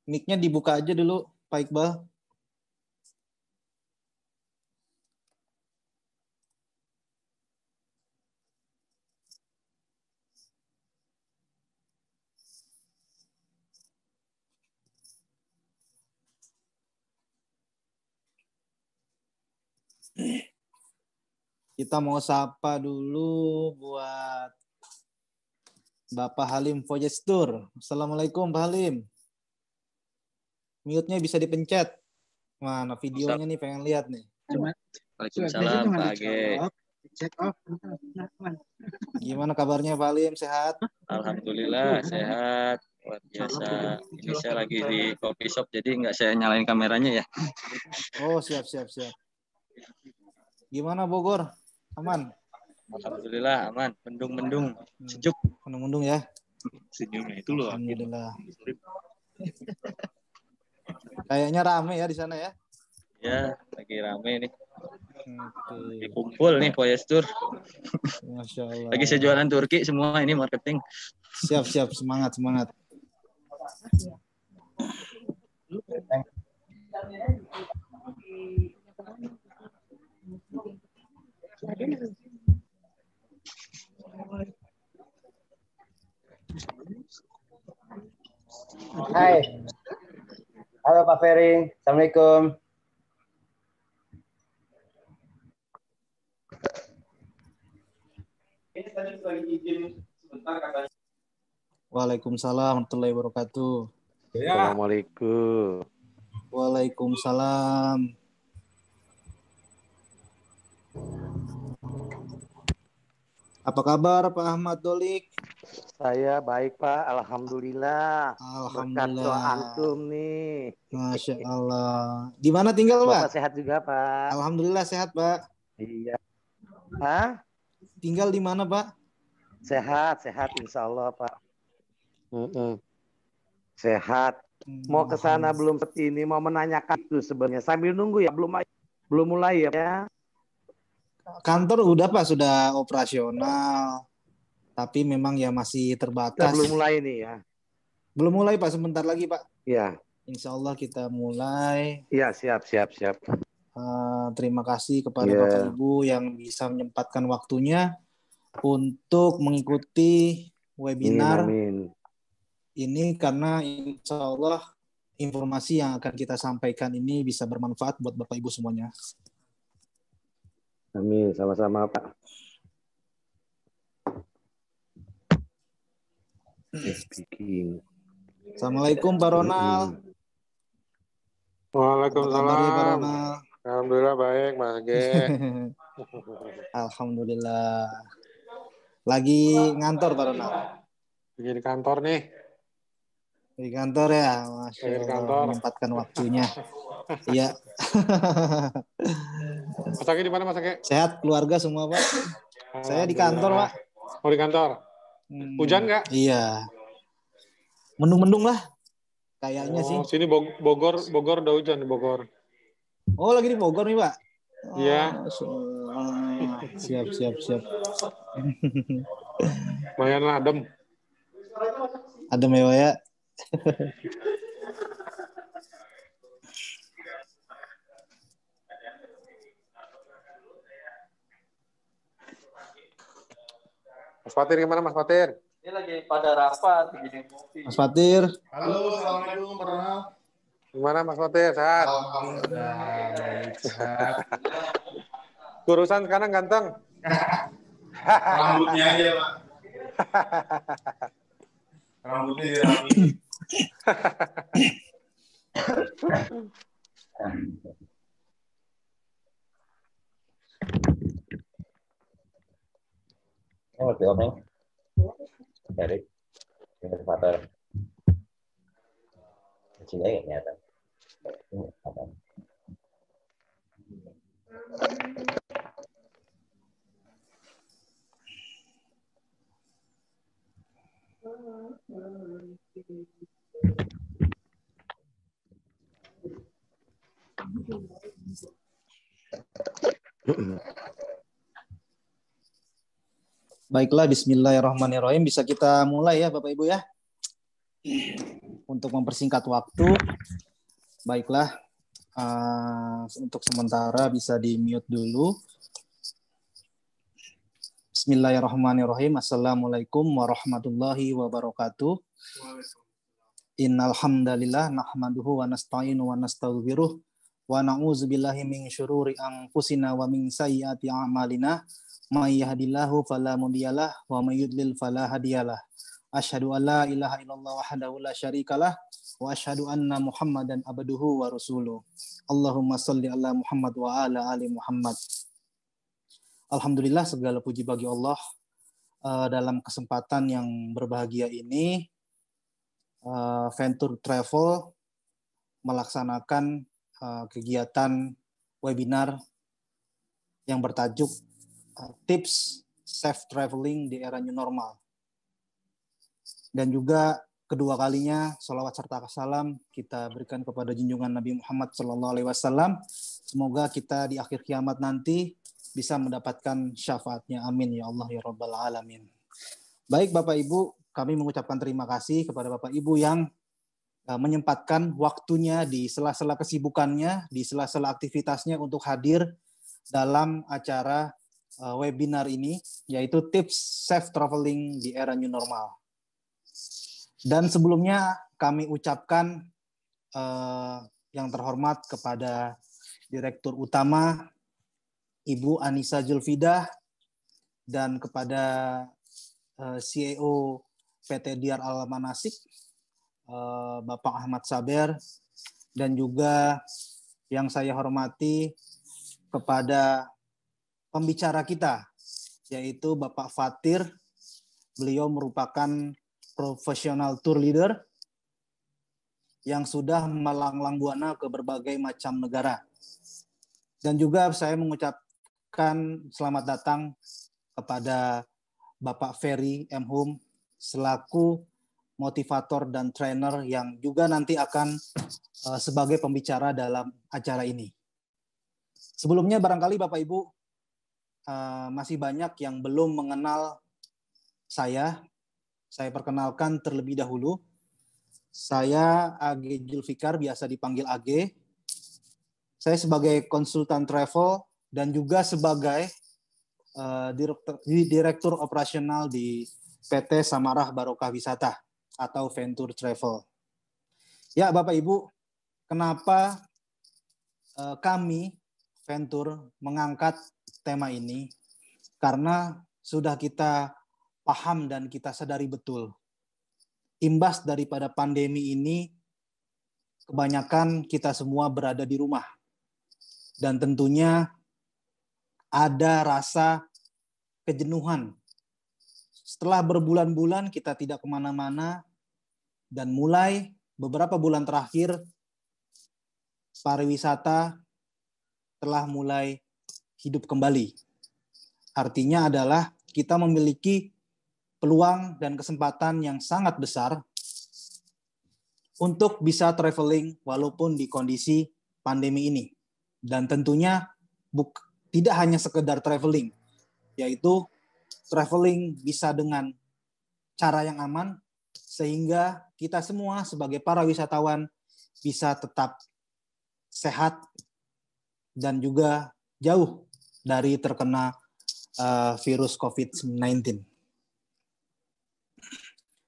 Mic-nya dibuka aja dulu, Pak Iqbal. Kita mau sapa dulu buat Bapak Halim Fojestur. Assalamualaikum Pak Halim. Mute-nya bisa dipencet. Mana videonya nih, pengen lihat nih. Waalaikumsalam Pak Age. Gimana kabarnya Pak Halim, sehat? Alhamdulillah sehat. Luar biasa. Ini saya lagi di coffee shop jadi nggak saya nyalain kameranya ya. Oh, siap. Gimana Bogor? Aman? Alhamdulillah aman. Mendung-mendung. Sejuk. Mendung-mendung ya? Senyumnya itu loh. Alhamdulillah. Kayaknya rame ya di sana ya? Ya, lagi rame nih. Oke. Dikumpul nih Foyestur. Masya Allah. Lagi saya jualan Turki semua ini marketing. Siap. Semangat. Hai. Halo Pak Ferry. Assalamualaikum. Waalaikumsalam warahmatullahi wabarakatuh. Assalamualaikum. Waalaikumsalam. Apa kabar Pak Ahmad Dolik? Saya baik Pak, alhamdulillah. Berkat Alhamdulillah. doa antum nih. Masya Allah. Di mana tinggal Bapak Pak? sehat juga Pak. Alhamdulillah sehat Pak. Iya. Hah? Tinggal di mana Pak? Sehat insya Allah Pak. Sehat. Mau ke sana belum seperti ini, mau menanyakan itu sebenarnya. Sambil nunggu ya, belum mulai ya. Kantor udah Pak, sudah operasional. Tapi memang ya masih terbatas. Kita belum mulai nih ya. Belum mulai Pak, sebentar lagi Pak. Iya. Insya Allah kita mulai. Iya, siap. Terima kasih kepada Bapak Ibu yang bisa menyempatkan waktunya untuk mengikuti webinar ini, karena insya Allah informasi yang akan kita sampaikan ini bisa bermanfaat buat Bapak Ibu semuanya. Amin, sama-sama Pak. Assalamualaikum Pak Ronald. Waalaikumsalam. Alhamdulillah baik Mas G. Alhamdulillah. Lagi ngantor Pak Ronald? Lagi di kantor nih. Di kantor ya, Masya Allah, menyempatkan waktunya. Iya. Mas Age di mana Mas Age? Sehat keluarga semua Pak? Saya di kantor Pak. Oh di kantor? Hujan nggak? Iya. Mendung-mendung lah. Kayaknya sih. Sini Bogor udah hujan di Bogor. Oh lagi di Bogor nih Pak? Iya. Siap. Lumayan lah, adem. Adem ya Pak ya? Mas Fatir gimana Mas Fatir? Ini lagi pada rapat begini kopi. Mas Fatir. Halo, assalamualaikum Pak Ronald. Gimana Mas Fatir? Sehat? Alhamdulillah, baik, sehat. Kurusan sekarang ganteng? Rambutnya aja Pak. Rambutnya dirapiin. Oh, ngerti apa? Dari Fatir. Sini nggak kelihatan. Baiklah, bismillahirrahmanirrahim. Bisa kita mulai ya Bapak Ibu ya. Untuk mempersingkat waktu, baiklah, untuk sementara bisa di-mute dulu. Bismillahirrahmanirrahim. Assalamualaikum warahmatullahi wabarakatuh. Innal hamdalillah nahmaduhu wa nasta'inu wa nastaghfiruh wa na'udzubillahi min syururi anfusina wa min sayyiati a'malina. May yahdihillahu fala mudhiyalah wa may yudlil fala hadiyalah. Asyhadu an la ilaha illallah wahdahu la syarikalah wa asyhadu anna Muhammadan abduhu wa rasuluh. Allahumma shalli ala Muhammad wa ala ali Muhammad. Alhamdulillah, segala puji bagi Allah. Dalam kesempatan yang berbahagia ini, Venture Travel melaksanakan kegiatan webinar yang bertajuk Tips Safe Traveling di Era New Normal. Dan juga kedua kalinya sholawat serta salam kita berikan kepada junjungan Nabi Muhammad SAW. Semoga kita di akhir kiamat nanti bisa mendapatkan syafaatnya. Amin ya Allah ya Rabbal Alamin. Baik Bapak Ibu, kami mengucapkan terima kasih kepada Bapak Ibu yang menyempatkan waktunya di sela-sela kesibukannya, di sela-sela aktivitasnya untuk hadir dalam acara webinar ini, yaitu Tips Safe Traveling di Era New Normal. Dan sebelumnya kami ucapkan yang terhormat kepada Direktur Utama Ibu Anissa Julfidah dan kepada CEO PT Diyar Al Manasik Bapak Ahmad Saber, dan juga yang saya hormati kepada pembicara kita, yaitu Bapak Fatir. Beliau merupakan profesional tour leader yang sudah melanglang buana ke berbagai macam negara. Dan juga saya mengucapkan selamat datang kepada Bapak Ferry M. Hum selaku motivator dan trainer yang juga nanti akan sebagai pembicara dalam acara ini. Sebelumnya barangkali Bapak Ibu masih banyak yang belum mengenal saya. Saya perkenalkan terlebih dahulu. Saya AG Julfikar, biasa dipanggil AG. Saya sebagai konsultan travel dan juga sebagai direktur operasional di PT Samarah Barokah Wisata atau Venture Travel. Ya Bapak Ibu, kenapa kami Venture mengangkat tema ini? Karena sudah kita paham dan kita sadari betul, imbas daripada pandemi ini, kebanyakan kita semua berada di rumah. Dan tentunya ada rasa kejenuhan. Setelah berbulan-bulan kita tidak kemana-mana, dan mulai beberapa bulan terakhir, pariwisata telah mulai hidup kembali. Artinya adalah kita memiliki peluang dan kesempatan yang sangat besar untuk bisa traveling walaupun di kondisi pandemi ini. Dan tentunya tidak hanya sekedar traveling, yaitu traveling bisa dengan cara yang aman, sehingga kita semua sebagai para wisatawan bisa tetap sehat dan juga jauh dari terkena virus COVID-19.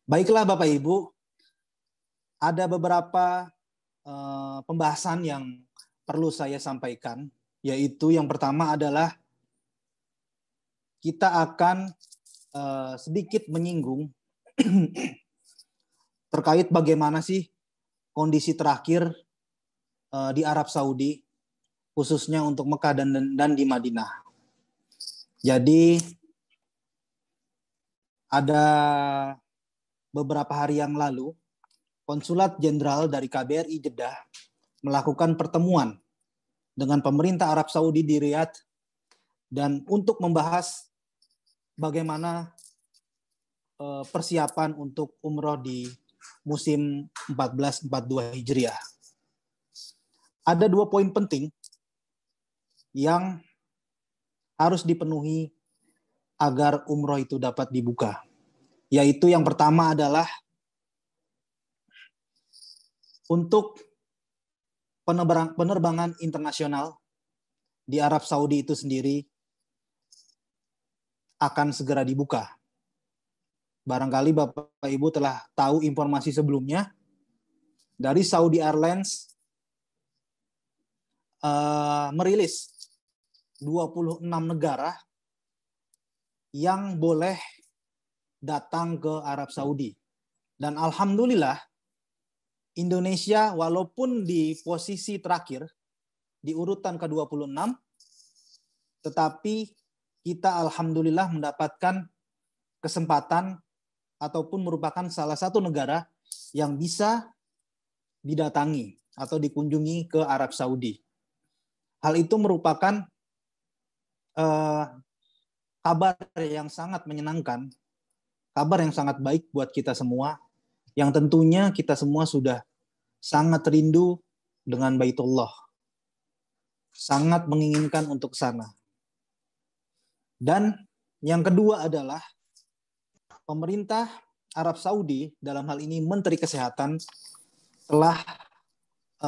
Baiklah Bapak Ibu, ada beberapa pembahasan yang perlu saya sampaikan, yaitu yang pertama adalah kita akan sedikit menyinggung terkait bagaimana sih kondisi terakhir di Arab Saudi, khususnya untuk Mekah dan di Madinah. Jadi ada beberapa hari yang lalu, Konsulat Jenderal dari KBRI Jeddah melakukan pertemuan dengan pemerintah Arab Saudi di Riyadh, dan untuk membahas bagaimana persiapan untuk umroh di musim 1442 Hijriah. Ada 2 poin penting yang harus dipenuhi agar umroh itu dapat dibuka. Yaitu yang pertama adalah untuk penerbangan internasional di Arab Saudi itu sendiri akan segera dibuka. Barangkali Bapak Ibu telah tahu informasi sebelumnya dari Saudi Airlines merilis 26 negara yang boleh datang ke Arab Saudi. Dan alhamdulillah Indonesia walaupun di posisi terakhir di urutan ke-26, tetapi kita alhamdulillah mendapatkan kesempatan ataupun merupakan salah satu negara yang bisa didatangi atau dikunjungi ke Arab Saudi. Hal itu merupakan kabar yang sangat menyenangkan, kabar yang sangat baik buat kita semua, yang tentunya kita semua sudah sangat rindu dengan Baitullah, sangat menginginkan untuk sana. Dan yang kedua adalah pemerintah Arab Saudi, dalam hal ini Menteri Kesehatan, telah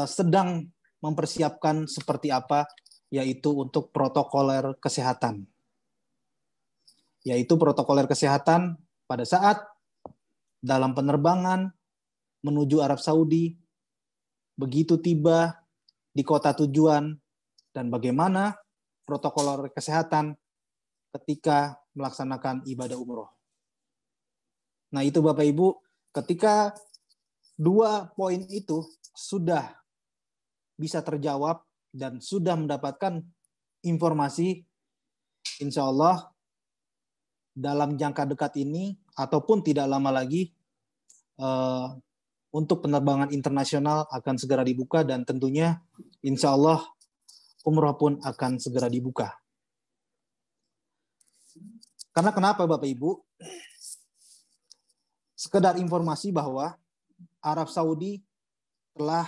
sedang mempersiapkan seperti apa, yaitu untuk protokoler kesehatan. Yaitu protokoler kesehatan pada saat dalam penerbangan menuju Arab Saudi, begitu tiba di kota tujuan, dan bagaimana protokoler kesehatan ketika melaksanakan ibadah umroh. Nah itu Bapak Ibu, ketika 2 poin itu sudah bisa terjawab dan sudah mendapatkan informasi, insya Allah dalam jangka dekat ini ataupun tidak lama lagi untuk penerbangan internasional akan segera dibuka dan tentunya insya Allah umroh pun akan segera dibuka. Karena kenapa Bapak Ibu? Sekedar informasi bahwa Arab Saudi telah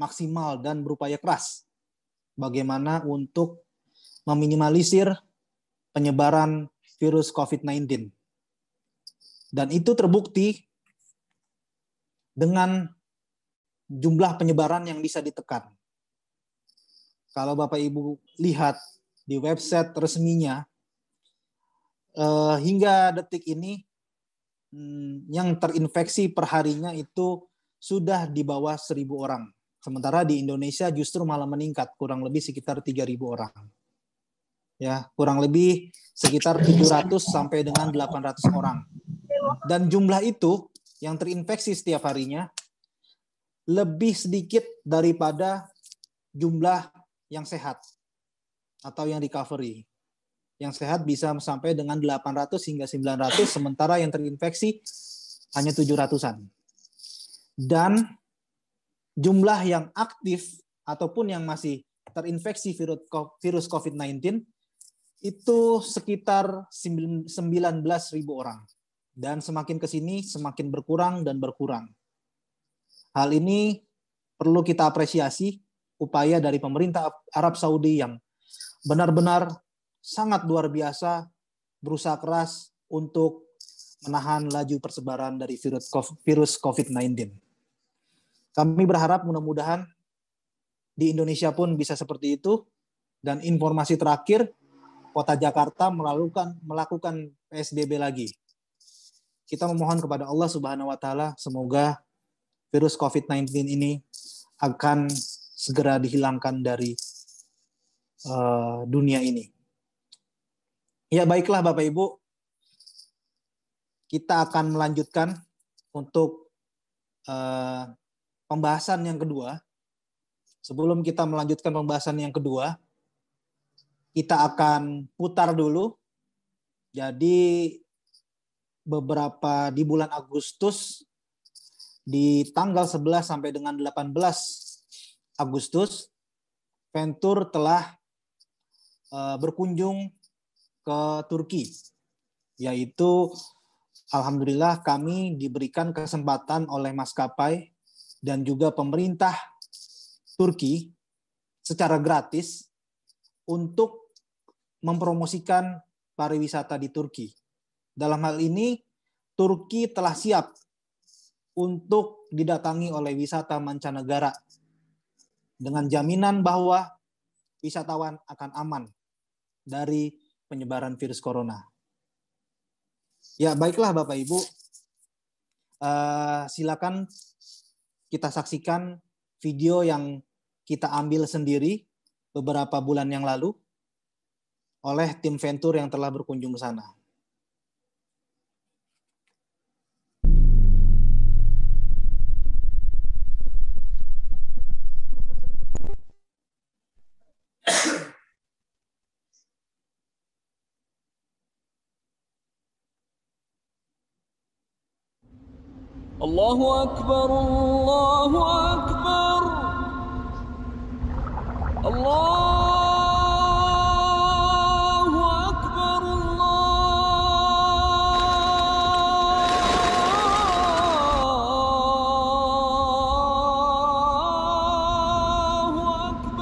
maksimal dan berupaya keras bagaimana untuk meminimalisir penyebaran virus COVID-19. Dan itu terbukti dengan jumlah penyebaran yang bisa ditekan. Kalau Bapak Ibu lihat di website resminya, hingga detik ini yang terinfeksi perharinya itu sudah di bawah 1.000 orang. Sementara di Indonesia justru malah meningkat, kurang lebih sekitar 3.000 orang. Ya, kurang lebih sekitar 700 sampai dengan 800 orang. Dan jumlah itu yang terinfeksi setiap harinya lebih sedikit daripada jumlah yang sehat atau yang recovery. Yang sehat bisa sampai dengan 800 hingga 900, sementara yang terinfeksi hanya 700-an. Dan jumlah yang aktif ataupun yang masih terinfeksi virus COVID-19 itu sekitar 19.000 orang. Dan semakin ke sini semakin berkurang dan berkurang. Hal ini perlu kita apresiasi upaya dari pemerintah Arab Saudi yang benar-benar sangat luar biasa berusaha keras untuk menahan laju persebaran dari virus COVID-19. Kami berharap mudah-mudahan di Indonesia pun bisa seperti itu. Dan informasi terakhir, Kota Jakarta melakukan PSBB lagi. Kita memohon kepada Allah Subhanahu wa taala semoga virus COVID-19 ini akan segera dihilangkan dari dunia ini. Ya baiklah Bapak Ibu, kita akan melanjutkan untuk pembahasan yang kedua. Sebelum kita melanjutkan pembahasan yang kedua, kita akan putar dulu. Jadi beberapa di bulan Agustus, di tanggal 11 sampai dengan 18 Agustus, Ventur telah berkunjung ke Turki, yaitu alhamdulillah kami diberikan kesempatan oleh maskapai dan juga pemerintah Turki secara gratis untuk mempromosikan pariwisata di Turki. Dalam hal ini, Turki telah siap untuk didatangi oleh wisata mancanegara dengan jaminan bahwa wisatawan akan aman dari penyebaran virus corona. Ya, baiklah Bapak Ibu. Silakan kita saksikan video yang kita ambil sendiri beberapa bulan yang lalu oleh tim Ventur yang telah berkunjung ke sana. Allahu Akbar, Allahu Akbar, Allahu Akbar, Allahu Akbar.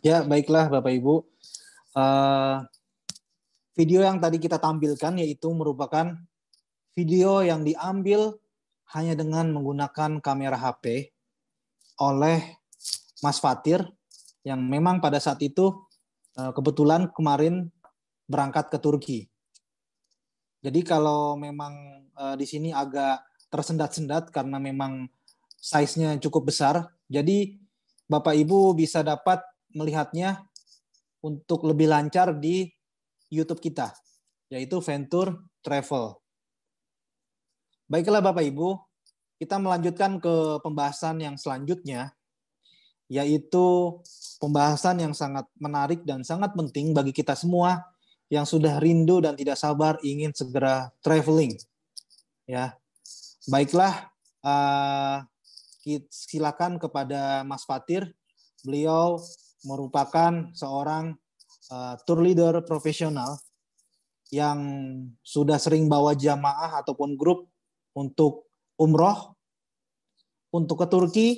Ya, baiklah Bapak Ibu. Video yang tadi kita tampilkan yaitu merupakan video yang diambil hanya dengan menggunakan kamera HP oleh Mas Fatir yang memang pada saat itu kebetulan kemarin berangkat ke Turki. Jadi kalau memang di sini agak tersendat-sendat karena memang size-nya cukup besar, jadi Bapak Ibu bisa dapat melihatnya untuk lebih lancar di YouTube kita, yaitu Ventur Travel. Baiklah Bapak Ibu, kita melanjutkan ke pembahasan yang selanjutnya, yaitu pembahasan yang sangat menarik dan sangat penting bagi kita semua, yang sudah rindu dan tidak sabar ingin segera traveling. Ya, baiklah, silakan kepada Mas Fatir. Beliau merupakan seorang tour leader profesional yang sudah sering bawa jamaah ataupun grup untuk umroh, untuk ke Turki,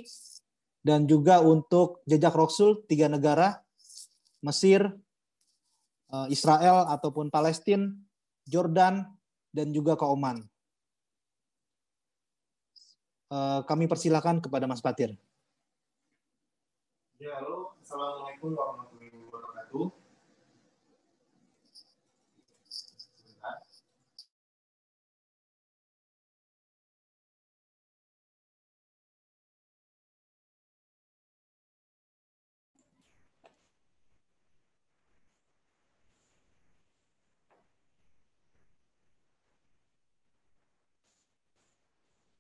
dan juga untuk jejak Rasul 3 negara, Mesir, Israel ataupun Palestina, Jordan, dan juga ke Oman. Kami persilakan kepada Mas Fatir. Ya, halo. Assalamualaikum warahmatullahi wabarakatuh.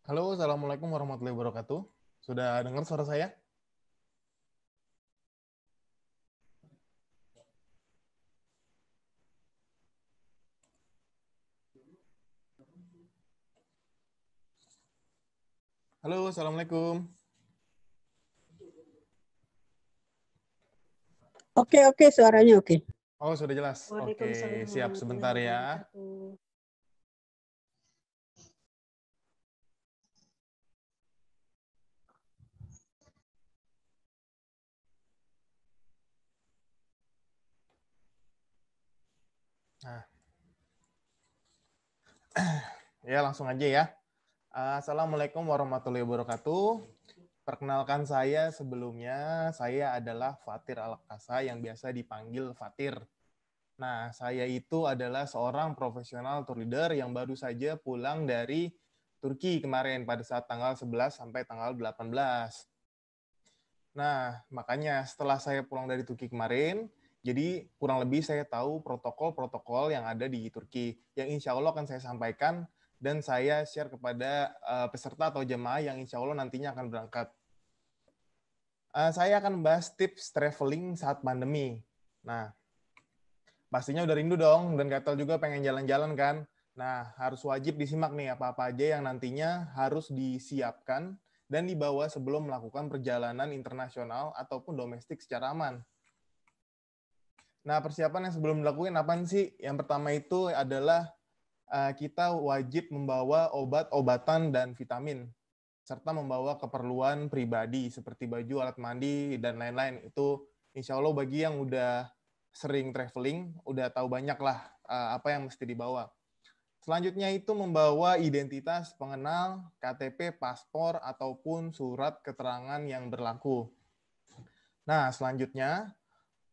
Halo, assalamualaikum warahmatullahi wabarakatuh. Sudah dengar suara saya? Halo, assalamualaikum. Oke, suaranya oke. Oh, sudah jelas. Oke, siap sebentar ya. Nah, ya langsung aja ya. Assalamualaikum warahmatullahi wabarakatuh. Perkenalkan saya sebelumnya, saya adalah Fatir Al-Qasa yang biasa dipanggil Fatir. Nah, saya itu adalah seorang profesional tour leader yang baru saja pulang dari Turki kemarin pada saat tanggal 11 sampai tanggal 18. Nah, makanya setelah saya pulang dari Turki kemarin, jadi kurang lebih saya tahu protokol-protokol yang ada di Turki, yang insya Allah akan saya sampaikan dan saya share kepada peserta atau jemaah yang insya Allah nantinya akan berangkat. Saya akan membahas tips traveling saat pandemi. Nah, pastinya udah rindu dong, dan gatel juga pengen jalan-jalan kan. Nah, harus wajib disimak nih apa-apa aja yang nantinya harus disiapkan dan dibawa sebelum melakukan perjalanan internasional ataupun domestik secara aman. Nah, persiapan yang sebelum dilakukan apa sih? Yang pertama itu adalah kita wajib membawa obat-obatan dan vitamin, serta membawa keperluan pribadi seperti baju, alat mandi, dan lain-lain. Itu insya Allah bagi yang udah sering traveling, udah tahu banyak lah apa yang mesti dibawa. Selanjutnya itu membawa identitas pengenal, KTP, paspor, ataupun surat keterangan yang berlaku. Nah, selanjutnya,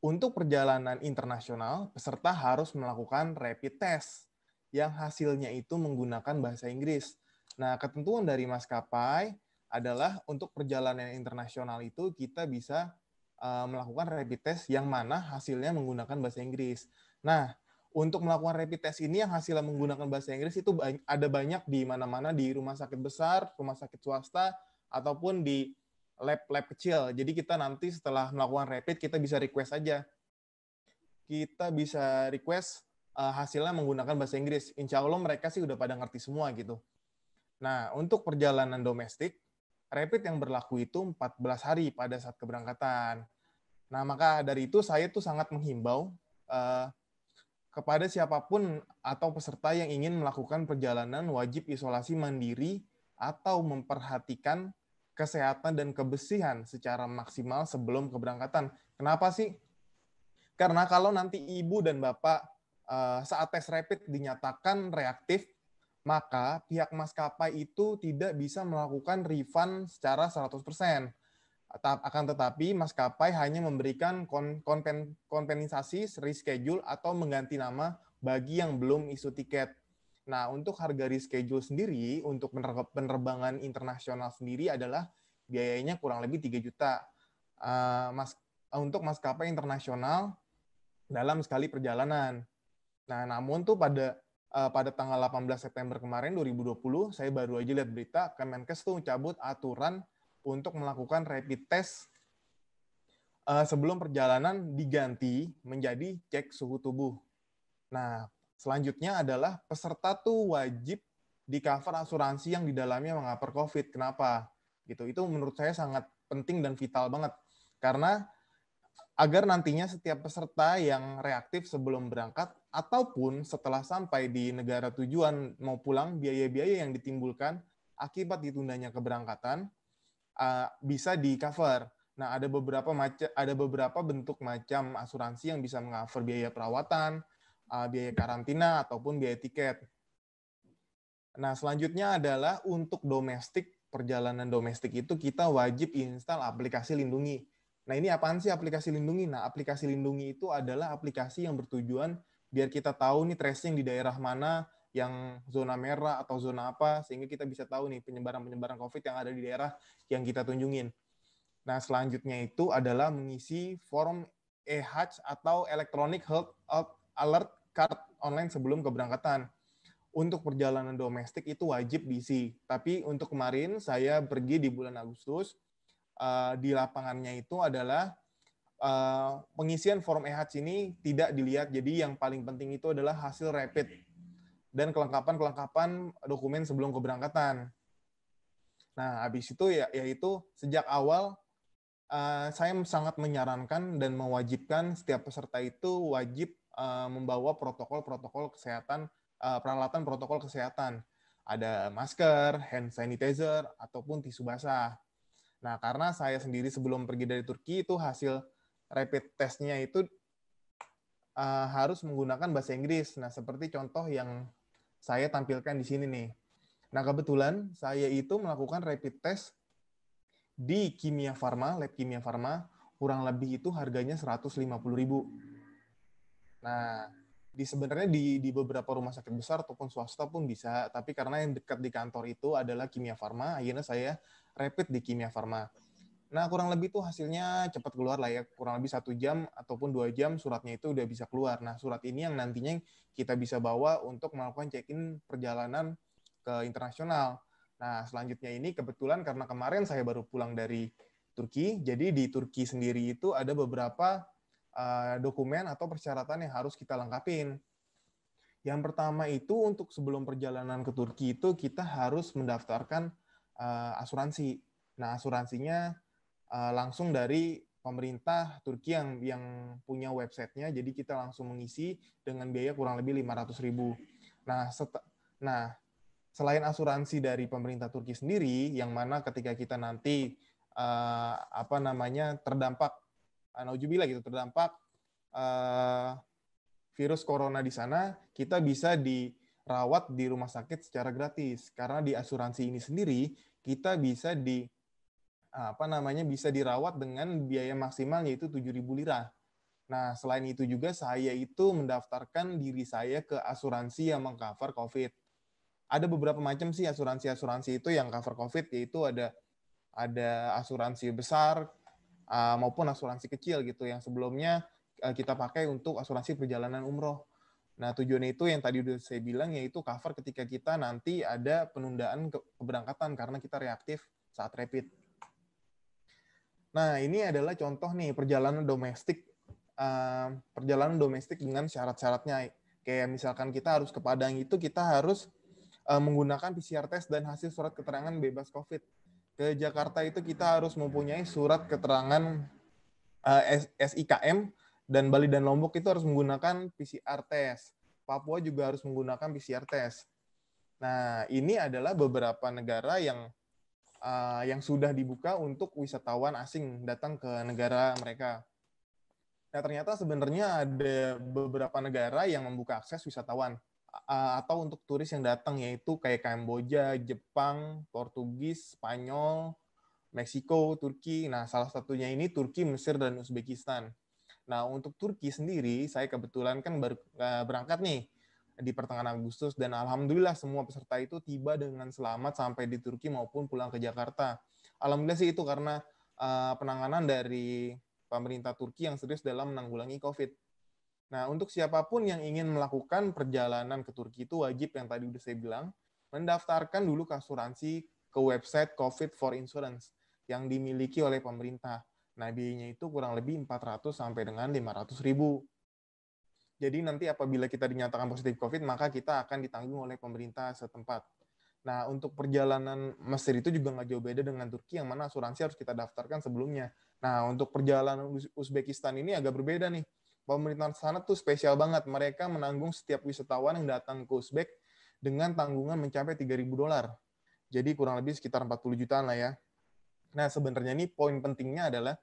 untuk perjalanan internasional, peserta harus melakukan rapid test, yang hasilnya itu menggunakan bahasa Inggris. Nah, ketentuan dari maskapai adalah untuk perjalanan internasional itu kita bisa melakukan rapid test yang mana hasilnya menggunakan bahasa Inggris. Nah, untuk melakukan rapid test ini yang hasilnya menggunakan bahasa Inggris itu ada banyak di mana-mana, di rumah sakit besar, rumah sakit swasta, ataupun di lab-lab kecil. Jadi kita nanti setelah melakukan rapid, kita bisa request aja. Kita bisa request hasilnya menggunakan bahasa Inggris. Insya Allah mereka sih udah pada ngerti semua gitu. Nah, untuk perjalanan domestik, rapid yang berlaku itu 14 hari pada saat keberangkatan. Nah, maka dari itu saya tuh sangat menghimbau kepada siapapun atau peserta yang ingin melakukan perjalanan wajib isolasi mandiri atau memperhatikan kesehatan dan kebersihan secara maksimal sebelum keberangkatan. Kenapa sih? Karena kalau nanti ibu dan bapak saat tes rapid dinyatakan reaktif, maka pihak maskapai itu tidak bisa melakukan refund secara 100%. Akan tetapi maskapai hanya memberikan kompensasi reschedule atau mengganti nama bagi yang belum isu tiket. Nah, untuk harga reschedule sendiri, untuk penerbangan internasional sendiri adalah biayanya kurang lebih 3 juta untuk maskapai internasional dalam sekali perjalanan. Nah, namun tuh pada tanggal 18 September kemarin 2020, saya baru aja lihat berita, Kemenkes tuh cabut aturan untuk melakukan rapid test sebelum perjalanan diganti menjadi cek suhu tubuh. Nah, selanjutnya adalah peserta tuh wajib di cover asuransi yang di dalamnya mengcover COVID. Kenapa? Gitu. Itu menurut saya sangat penting dan vital banget. Karena agar nantinya setiap peserta yang reaktif sebelum berangkat ataupun setelah sampai di negara tujuan mau pulang, biaya-biaya yang ditimbulkan akibat ditundanya keberangkatan bisa di-cover. Nah, ada beberapa bentuk macam asuransi yang bisa meng-cover biaya perawatan, biaya karantina, ataupun biaya tiket. Nah, selanjutnya adalah untuk domestik, perjalanan domestik itu kita wajib install aplikasi Lindungi. Nah, ini apaan sih aplikasi Lindungi? Nah, aplikasi Lindungi itu adalah aplikasi yang bertujuan biar kita tahu nih tracing di daerah mana yang zona merah atau zona apa, sehingga kita bisa tahu nih penyebaran-penyebaran COVID yang ada di daerah yang kita tunjungin. Nah, selanjutnya itu adalah mengisi form EH atau Electronic Health Alert Card online sebelum keberangkatan. Untuk perjalanan domestik itu wajib diisi. Tapi untuk kemarin saya pergi di bulan Agustus, di lapangannya itu adalah pengisian form EH ini tidak dilihat. Jadi yang paling penting itu adalah hasil rapid dan kelengkapan dokumen sebelum keberangkatan. Nah, habis itu yaitu sejak awal saya sangat menyarankan dan mewajibkan setiap peserta itu wajib membawa protokol kesehatan, peralatan protokol kesehatan. Ada masker, hand sanitizer, ataupun tisu basah. Nah, karena saya sendiri sebelum pergi dari Turki itu hasil rapid testnya itu harus menggunakan bahasa Inggris. Nah, seperti contoh yang saya tampilkan di sini nih. Nah, kebetulan saya itu melakukan rapid test di Kimia Farma, lab Kimia Farma, kurang lebih itu harganya 150.000. Nah, sebenarnya di beberapa rumah sakit besar ataupun swasta pun bisa, tapi karena yang dekat di kantor itu adalah Kimia Farma, akhirnya saya rapid di Kimia Farma. Nah, kurang lebih tuh hasilnya cepat keluar lah ya, kurang lebih 1 jam ataupun 2 jam suratnya itu udah bisa keluar. Nah, surat ini yang nantinya kita bisa bawa untuk melakukan check-in perjalanan ke internasional. Nah, selanjutnya ini kebetulan karena kemarin saya baru pulang dari Turki, jadi di Turki sendiri itu ada beberapa dokumen atau persyaratan yang harus kita lengkapin. Yang pertama itu untuk sebelum perjalanan ke Turki itu kita harus mendaftarkan asuransi. Nah, asuransinya langsung dari pemerintah Turki yang punya websitenya, jadi kita langsung mengisi dengan biaya kurang lebih 500.000. Nah, selain asuransi dari pemerintah Turki sendiri, yang mana ketika kita nanti terdampak, nauzubillah gitu, terdampak virus corona di sana, kita bisa dirawat di rumah sakit secara gratis. Karena di asuransi ini sendiri kita bisa bisa dirawat dengan biaya maksimal yaitu 7.000 lira. Nah, selain itu juga saya itu mendaftarkan diri saya ke asuransi yang mengcover COVID. Ada beberapa macam sih asuransi itu yang cover COVID, yaitu ada asuransi besar maupun asuransi kecil gitu yang sebelumnya kita pakai untuk asuransi perjalanan umroh. Nah, tujuannya itu yang tadi udah saya bilang, yaitu cover ketika kita nanti ada penundaan keberangkatan karena kita reaktif saat rapid. Nah, ini adalah contoh nih perjalanan domestik dengan syarat-syaratnya. Kayak misalkan kita harus ke Padang itu kita harus menggunakan PCR test dan hasil surat keterangan bebas COVID. Ke Jakarta itu kita harus mempunyai surat keterangan SIKM, dan Bali dan Lombok itu harus menggunakan PCR test. Papua juga harus menggunakan PCR test. Nah, ini adalah beberapa negara yang sudah dibuka untuk wisatawan asing datang ke negara mereka. Nah, ternyata sebenarnya ada beberapa negara yang membuka akses wisatawan atau untuk turis yang datang, yaitu kayak Kamboja, Jepang, Portugis, Spanyol, Meksiko, Turki. Nah, salah satunya ini Turki, Mesir, dan Uzbekistan. Nah, untuk Turki sendiri, saya kebetulan kan baru berangkat nih di pertengahan Agustus, dan alhamdulillah semua peserta itu tiba dengan selamat sampai di Turki maupun pulang ke Jakarta. Alhamdulillah sih itu karena penanganan dari pemerintah Turki yang serius dalam menanggulangi COVID. Nah, untuk siapapun yang ingin melakukan perjalanan ke Turki itu wajib yang tadi udah saya bilang, mendaftarkan dulu ke asuransi ke website COVID for Insurance yang dimiliki oleh pemerintah. Nah, biayanya itu kurang lebih 400 sampai dengan 500.000. Jadi nanti apabila kita dinyatakan positif COVID, maka kita akan ditanggung oleh pemerintah setempat. Nah, untuk perjalanan Mesir itu juga nggak jauh beda dengan Turki, yang mana asuransi harus kita daftarkan sebelumnya. Nah, untuk perjalanan Uzbekistan ini agak berbeda nih. Pemerintah sana tuh spesial banget. Mereka menanggung setiap wisatawan yang datang ke Uzbek dengan tanggungan mencapai $3.000. Jadi kurang lebih sekitar 40 jutaan lah ya. Nah, sebenarnya ini poin pentingnya adalah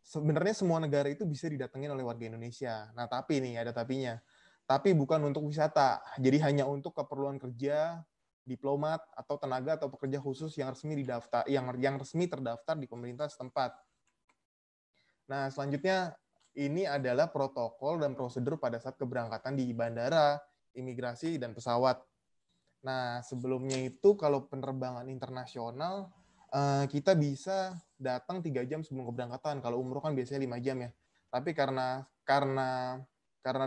sebenarnya semua negara itu bisa didatengin oleh warga Indonesia. Nah, tapi nih ada tapinya. Tapi bukan untuk wisata. Jadi hanya untuk keperluan kerja, diplomat atau tenaga atau pekerja khusus yang resmi didaftar yang resmi terdaftar di pemerintah setempat. Nah, selanjutnya ini adalah protokol dan prosedur pada saat keberangkatan di bandara, imigrasi dan pesawat. Nah, sebelumnya itu kalau penerbangan internasional kita bisa datang 3 jam sebelum keberangkatan. Kalau umroh kan biasanya 5 jam ya. Tapi karena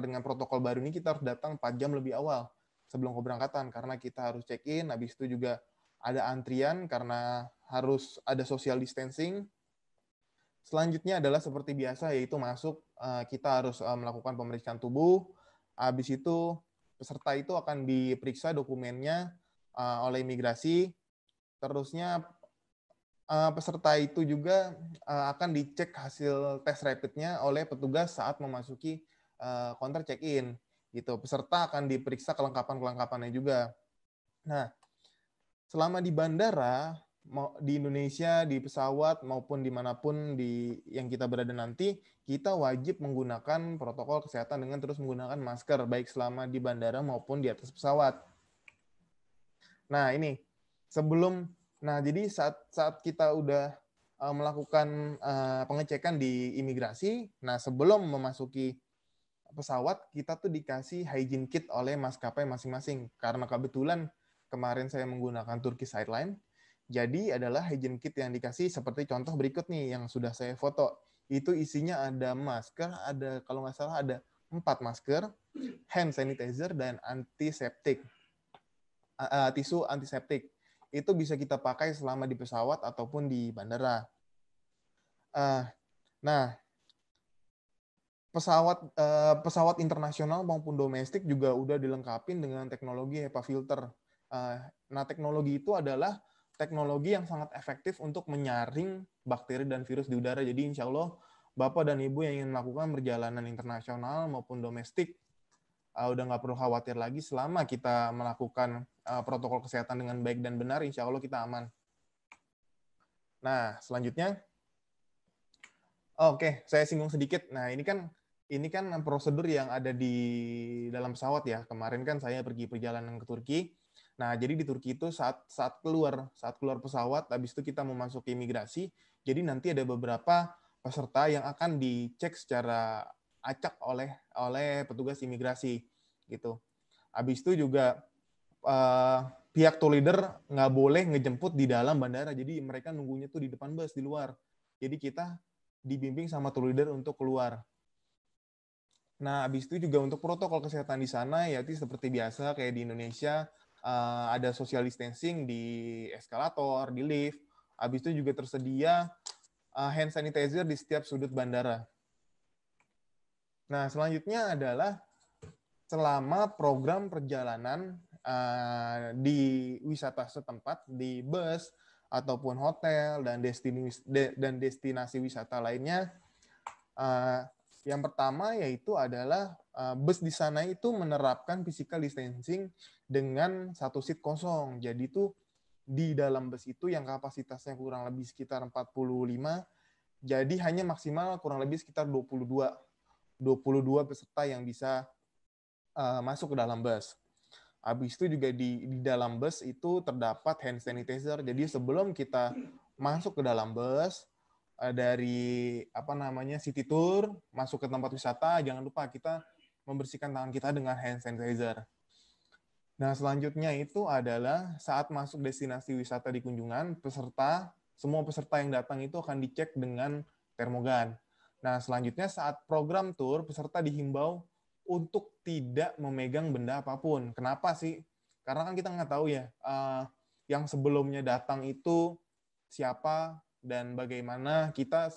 dengan protokol baru ini kita harus datang 4 jam lebih awal sebelum keberangkatan karena kita harus check-in, habis itu juga ada antrian karena harus ada social distancing. Selanjutnya adalah seperti biasa yaitu masuk kita harus melakukan pemeriksaan tubuh. Habis itu peserta itu akan diperiksa dokumennya oleh imigrasi. Terusnya peserta itu juga akan dicek hasil tes rapidnya oleh petugas saat memasuki counter check-in. Gitu. Peserta akan diperiksa kelengkapan-kelengkapannya juga. Nah, selama di bandara, di Indonesia, di pesawat, maupun dimanapun yang kita berada nanti, kita wajib menggunakan protokol kesehatan dengan terus menggunakan masker, baik selama di bandara maupun di atas pesawat. Nah, ini jadi saat kita udah melakukan pengecekan di imigrasi, nah sebelum memasuki pesawat, kita tuh dikasih hygiene kit oleh maskapai masing-masing. Karena kebetulan kemarin saya menggunakan Turkish Airlines, jadi adalah hygiene kit yang dikasih seperti contoh berikut nih yang sudah saya foto. Itu isinya ada masker, kalau nggak salah ada 4 masker, hand sanitizer, dan antiseptik. Tisu antiseptik. Itu bisa kita pakai selama di pesawat ataupun di bandara. Nah, pesawat internasional maupun domestik juga udah dilengkapi dengan teknologi HEPA filter. Nah, teknologi itu adalah teknologi yang sangat efektif untuk menyaring bakteri dan virus di udara. Jadi insya Allah Bapak dan Ibu yang ingin melakukan perjalanan internasional maupun domestik udah nggak perlu khawatir lagi selama kita melakukan protokol kesehatan dengan baik dan benar, insya Allah kita aman. Nah, selanjutnya, oke, saya singgung sedikit. Nah, ini kan prosedur yang ada di dalam pesawat ya. Kemarin kan saya pergi perjalanan ke Turki. Nah, jadi di Turki itu saat keluar pesawat, habis itu kita mau masuk ke imigrasi. Jadi nanti ada beberapa peserta yang akan dicek secara acak oleh petugas imigrasi gitu. Habis itu juga pihak tour leader nggak boleh ngejemput di dalam bandara. Jadi mereka nunggunya tuh di depan bus di luar. Jadi kita dibimbing sama tour leader untuk keluar. Nah, habis itu juga untuk protokol kesehatan di sana yaitu seperti biasa kayak di Indonesia ada social distancing di eskalator, di lift. Habis itu juga tersedia hand sanitizer di setiap sudut bandara. Nah, selanjutnya adalah selama program perjalanan di wisata setempat, di bus ataupun hotel dan destinasi wisata lainnya, yang pertama yaitu adalah bus di sana itu menerapkan physical distancing dengan 1 seat kosong. Jadi itu di dalam bus itu yang kapasitasnya kurang lebih sekitar 45, jadi hanya maksimal kurang lebih sekitar 22 peserta yang bisa masuk ke dalam bus. Habis itu juga di dalam bus itu terdapat hand sanitizer. Jadi sebelum kita masuk ke dalam bus dari city tour masuk ke tempat wisata, jangan lupa kita membersihkan tangan kita dengan hand sanitizer. Nah, selanjutnya itu adalah saat masuk destinasi wisata di kunjungan, semua peserta yang datang itu akan dicek dengan termogan. Nah, selanjutnya saat program tour, peserta dihimbau untuk tidak memegang benda apapun. Kenapa sih? Karena kan kita nggak tahu ya, yang sebelumnya datang itu siapa dan bagaimana kita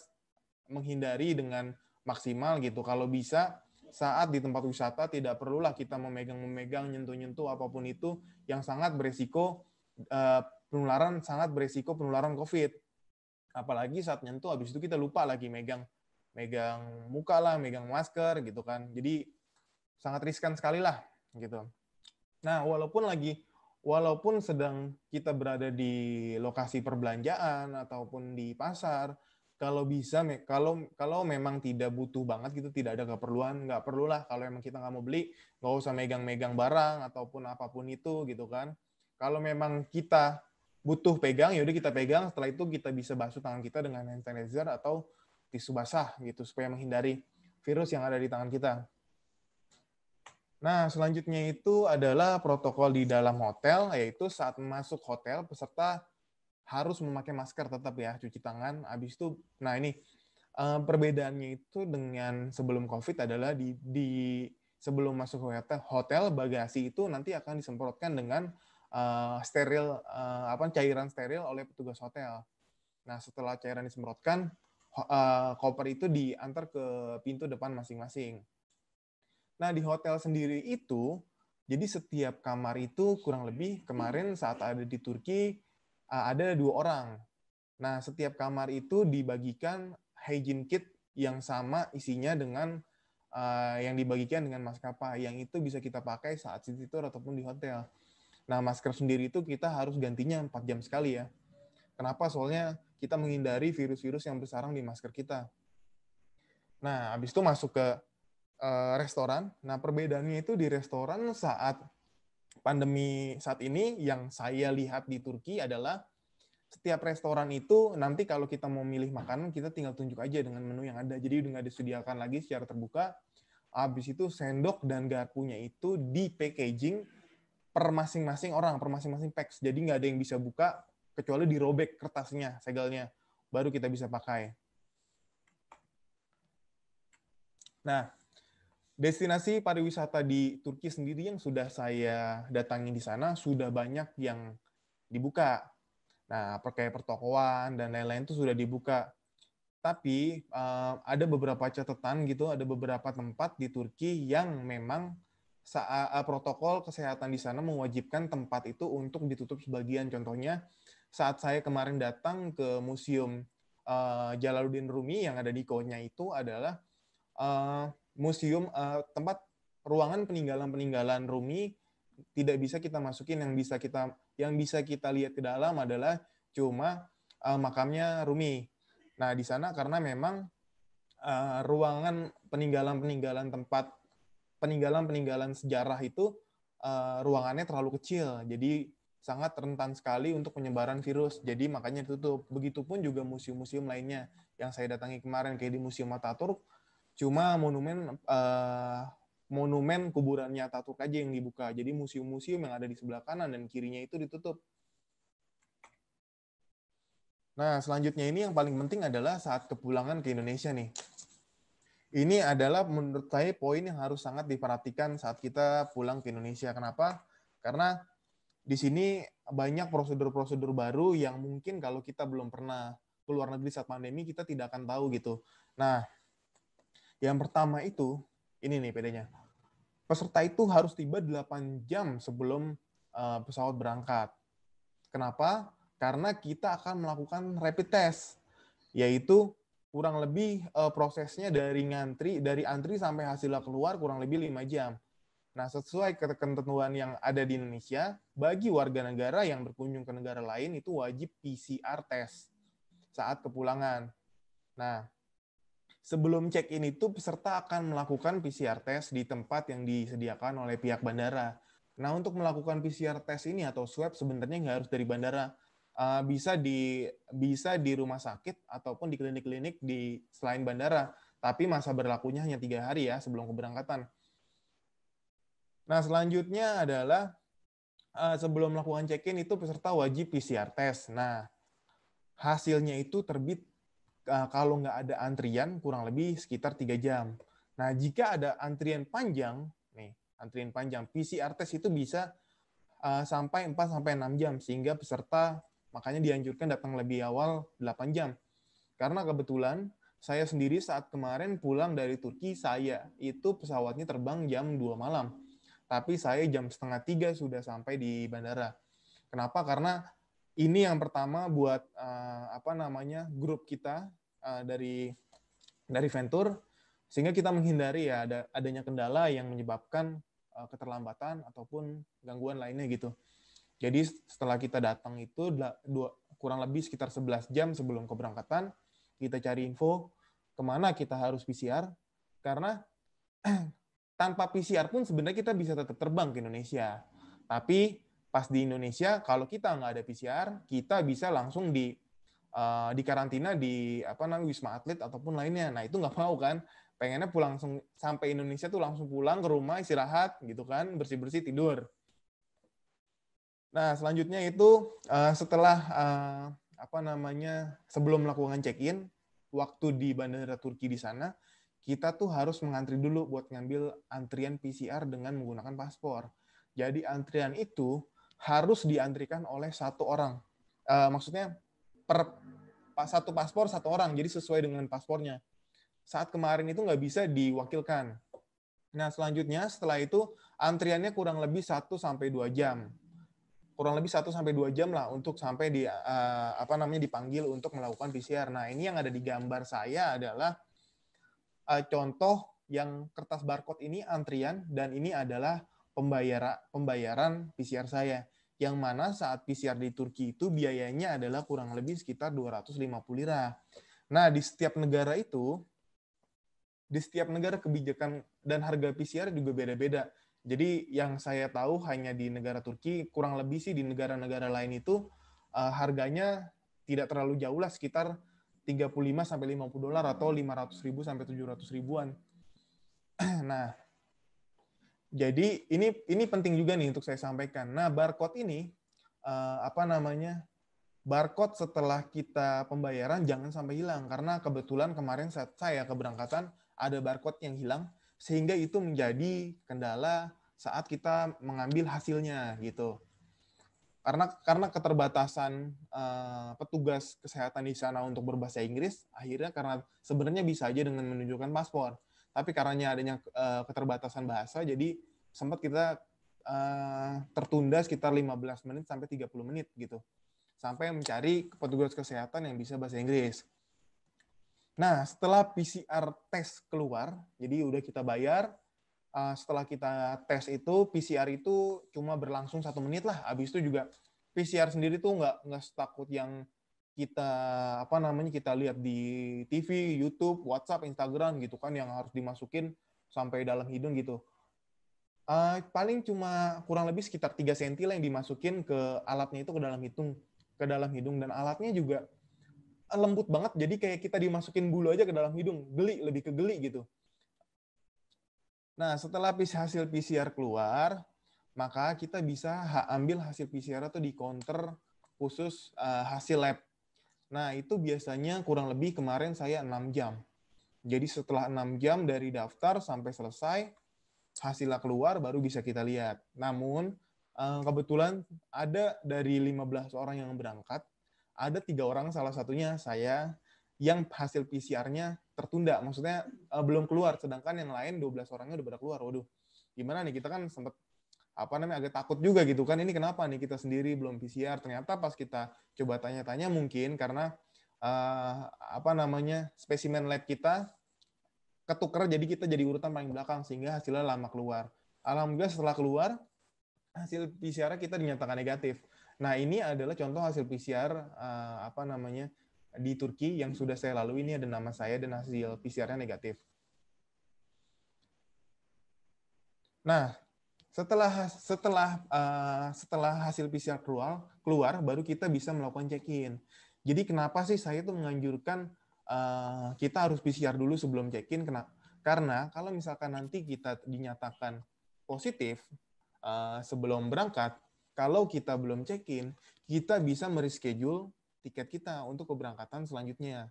menghindari dengan maksimal gitu. Kalau bisa, saat di tempat wisata tidak perlulah kita memegang-memegang, nyentuh-nyentuh apapun itu yang sangat beresiko sangat beresiko penularan COVID. Apalagi saat nyentuh, habis itu kita lupa lagi megang muka lah, megang masker gitu kan. Jadi sangat riskan sekali lah gitu. Nah, walaupun sedang kita berada di lokasi perbelanjaan ataupun di pasar, kalau memang tidak butuh banget gitu, tidak ada keperluan, nggak perlulah. Kalau emang kita nggak mau beli, nggak usah megang-megang barang ataupun apapun itu gitu kan. Kalau memang kita butuh pegang, yaudah kita pegang. Setelah itu kita bisa basuh tangan kita dengan hand sanitizer atau tisu basah gitu supaya menghindari virus yang ada di tangan kita. Nah, selanjutnya itu adalah protokol di dalam hotel, yaitu saat masuk hotel peserta harus memakai masker tetap ya, cuci tangan. Habis itu, nah ini perbedaannya itu dengan sebelum COVID adalah di sebelum masuk hotel bagasi itu nanti akan disemprotkan dengan cairan steril oleh petugas hotel. Nah, setelah cairan disemprotkan, koper itu diantar ke pintu depan masing-masing. Nah, di hotel sendiri itu, jadi setiap kamar itu kurang lebih kemarin saat ada di Turki ada 2 orang. Nah, setiap kamar itu dibagikan hygiene kit yang sama isinya dengan yang dibagikan dengan maskapai. Yang itu bisa kita pakai saat city tour ataupun di hotel. Nah, masker sendiri itu kita harus gantinya 4 jam sekali ya. Kenapa? Soalnya kita menghindari virus-virus yang bersarang di masker kita. Nah, habis itu masuk ke restoran. Nah, perbedaannya itu di restoran saat pandemi saat ini yang saya lihat di Turki adalah setiap restoran itu nanti kalau kita mau milih makanan kita tinggal tunjuk aja dengan menu yang ada. Jadi udah nggak disediakan lagi secara terbuka. Habis itu sendok dan garpunya itu di packaging per masing-masing orang, per masing-masing packs. Jadi nggak ada yang bisa buka kecuali dirobek kertasnya, segelnya. Baru kita bisa pakai. Nah, destinasi pariwisata di Turki sendiri yang sudah saya datangi di sana sudah banyak yang dibuka. Nah, kayak pertokoan dan lain-lain itu sudah dibuka. Tapi ada beberapa catatan gitu, ada beberapa tempat di Turki yang memang protokol kesehatan di sana mewajibkan tempat itu untuk ditutup sebagian. Contohnya, saat saya kemarin datang ke Museum Jalaluddin Rumi yang ada di Konya itu adalah museum tempat ruangan peninggalan Rumi tidak bisa kita masukin, yang bisa kita lihat ke dalam adalah cuma makamnya Rumi. Nah, di sana karena memang ruangan peninggalan sejarah itu ruangannya terlalu kecil. Jadi sangat rentan sekali untuk penyebaran virus. Jadi makanya ditutup. Begitupun juga museum-museum lainnya yang saya datangi kemarin kayak di Museum Ataturk. Cuma monumen kuburannya Ataturk aja yang dibuka. Jadi museum-museum yang ada di sebelah kanan dan kirinya itu ditutup. Nah, selanjutnya ini yang paling penting adalah saat kepulangan ke Indonesia nih. Ini adalah menurut saya poin yang harus sangat diperhatikan saat kita pulang ke Indonesia. Kenapa? Karena di sini banyak prosedur-prosedur baru yang mungkin kalau kita belum pernah keluar negeri saat pandemi, kita tidak akan tahu gitu. Nah, yang pertama itu, ini nih bedanya. Peserta itu harus tiba 8 jam sebelum pesawat berangkat. Kenapa? Karena kita akan melakukan rapid test, yaitu kurang lebih prosesnya dari antri sampai hasilnya keluar kurang lebih 5 jam. Nah, sesuai ketentuan yang ada di Indonesia, bagi warga negara yang berkunjung ke negara lain itu wajib PCR test saat kepulangan. Nah, sebelum check-in itu peserta akan melakukan PCR test di tempat yang disediakan oleh pihak bandara. Nah, untuk melakukan PCR test ini atau swab sebenarnya nggak harus dari bandara. Bisa di rumah sakit ataupun di klinik-klinik di selain bandara. Tapi masa berlakunya hanya 3 hari ya sebelum keberangkatan. Nah, selanjutnya adalah sebelum melakukan check-in itu peserta wajib PCR test. Nah, hasilnya itu terbit kalau nggak ada antrian kurang lebih sekitar 3 jam. Nah, jika ada antrian panjang, PCR test itu bisa sampai 4-6 jam, sehingga peserta makanya dianjurkan datang lebih awal 8 jam. Karena kebetulan saya sendiri saat kemarin pulang dari Turki, saya itu pesawatnya terbang jam 2 malam. Tapi saya jam 2:30 sudah sampai di bandara. Kenapa? Karena ini yang pertama buat grup kita dari Venture, sehingga kita menghindari ya adanya kendala yang menyebabkan keterlambatan ataupun gangguan lainnya gitu. Jadi setelah kita datang itu kurang lebih sekitar 11 jam sebelum keberangkatan, kita cari info kemana kita harus PCR, karena tanpa PCR pun sebenarnya kita bisa tetap terbang ke Indonesia. Tapi pas di Indonesia, kalau kita nggak ada PCR, kita bisa langsung di karantina di Wisma Atlet ataupun lainnya. Nah itu nggak mau kan? Pengennya pulang langsung sampai Indonesia tuh langsung pulang ke rumah, istirahat gitu kan, bersih-bersih, tidur. Nah selanjutnya itu setelah sebelum melakukan check-in, waktu di bandara Turki di sana, kita tuh harus mengantri dulu buat ngambil antrian PCR dengan menggunakan paspor. Jadi antrian itu harus diantrikan oleh satu orang. Maksudnya satu paspor satu orang, jadi sesuai dengan paspornya. Saat kemarin itu nggak bisa diwakilkan. Nah selanjutnya setelah itu antriannya kurang lebih 1-2 jam. Kurang lebih 1-2 jam lah untuk sampai dipanggil untuk melakukan PCR. Nah ini yang ada di gambar saya adalah contoh yang kertas barcode ini antrian, dan ini adalah pembayaran PCR saya. Yang mana saat PCR di Turki itu biayanya adalah kurang lebih sekitar 250 lira. Nah, di setiap negara kebijakan dan harga PCR juga beda-beda. Jadi yang saya tahu hanya di negara Turki, kurang lebih sih di negara-negara lain itu harganya tidak terlalu jauh lah, sekitar $35-50 atau 500.000 sampai 700.000-an. Nah, jadi ini penting juga nih untuk saya sampaikan. Nah, barcode ini barcode setelah kita pembayaran jangan sampai hilang, karena kebetulan kemarin saat saya keberangkatan ada barcode yang hilang, sehingga itu menjadi kendala saat kita mengambil hasilnya gitu. Karena keterbatasan petugas kesehatan di sana untuk berbahasa Inggris, akhirnya karena sebenarnya bisa aja dengan menunjukkan paspor, tapi karena adanya keterbatasan bahasa, jadi sempat kita tertunda sekitar 15 menit sampai 30 menit gitu, sampai mencari petugas kesehatan yang bisa bahasa Inggris. Nah, setelah PCR tes keluar, jadi udah kita bayar. Setelah kita tes itu, PCR itu cuma berlangsung 1 menit lah. Habis itu juga PCR sendiri tuh nggak setakut yang kita lihat di TV, YouTube, WhatsApp, Instagram gitu kan, yang harus dimasukin sampai dalam hidung gitu. Paling cuma kurang lebih sekitar 3 cm lah yang dimasukin ke alatnya itu ke dalam hidung, dan alatnya juga lembut banget, jadi kayak kita dimasukin bulu aja ke dalam hidung, lebih ke geli gitu. Nah, setelah hasil PCR keluar, maka kita bisa ambil hasil PCR itu di counter khusus hasil lab. Nah, itu biasanya kurang lebih kemarin saya 6 jam. Jadi setelah 6 jam dari daftar sampai selesai, hasilnya keluar baru bisa kita lihat. Namun, kebetulan ada dari 15 orang yang berangkat, ada 3 orang, salah satunya saya, yang hasil PCR-nya tertunda, maksudnya belum keluar, sedangkan yang lain 12 orangnya udah pada keluar. Waduh, gimana nih, kita kan sempat agak takut juga gitu kan, ini kenapa nih kita sendiri belum PCR. Ternyata pas kita coba tanya-tanya, mungkin karena spesimen lab kita ketuker, jadi kita jadi urutan paling belakang sehingga hasilnya lama keluar. Alhamdulillah setelah keluar hasil PCR kita dinyatakan negatif. Nah, ini adalah contoh hasil PCR di Turki yang sudah saya lalui. Ini ada nama saya dan hasil PCR-nya negatif. Nah, setelah hasil PCR keluar, baru kita bisa melakukan check-in. Jadi kenapa sih saya itu menganjurkan kita harus PCR dulu sebelum check-in? Karena kalau misalkan nanti kita dinyatakan positif sebelum berangkat, kalau kita belum check-in, kita bisa mereschedule tiket kita untuk keberangkatan selanjutnya.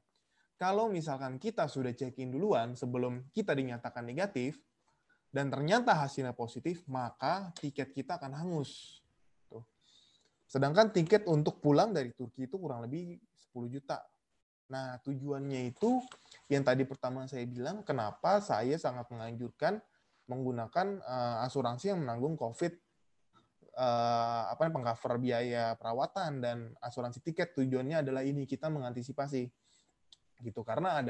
Kalau misalkan kita sudah check-in duluan sebelum kita dinyatakan negatif, dan ternyata hasilnya positif, maka tiket kita akan hangus. Tuh. Sedangkan tiket untuk pulang dari Turki itu kurang lebih 10 juta. Nah, tujuannya itu yang tadi pertama saya bilang, kenapa saya sangat menganjurkan menggunakan asuransi yang menanggung COVID, pengcover biaya perawatan dan asuransi tiket. Tujuannya adalah ini, kita mengantisipasi gitu, karena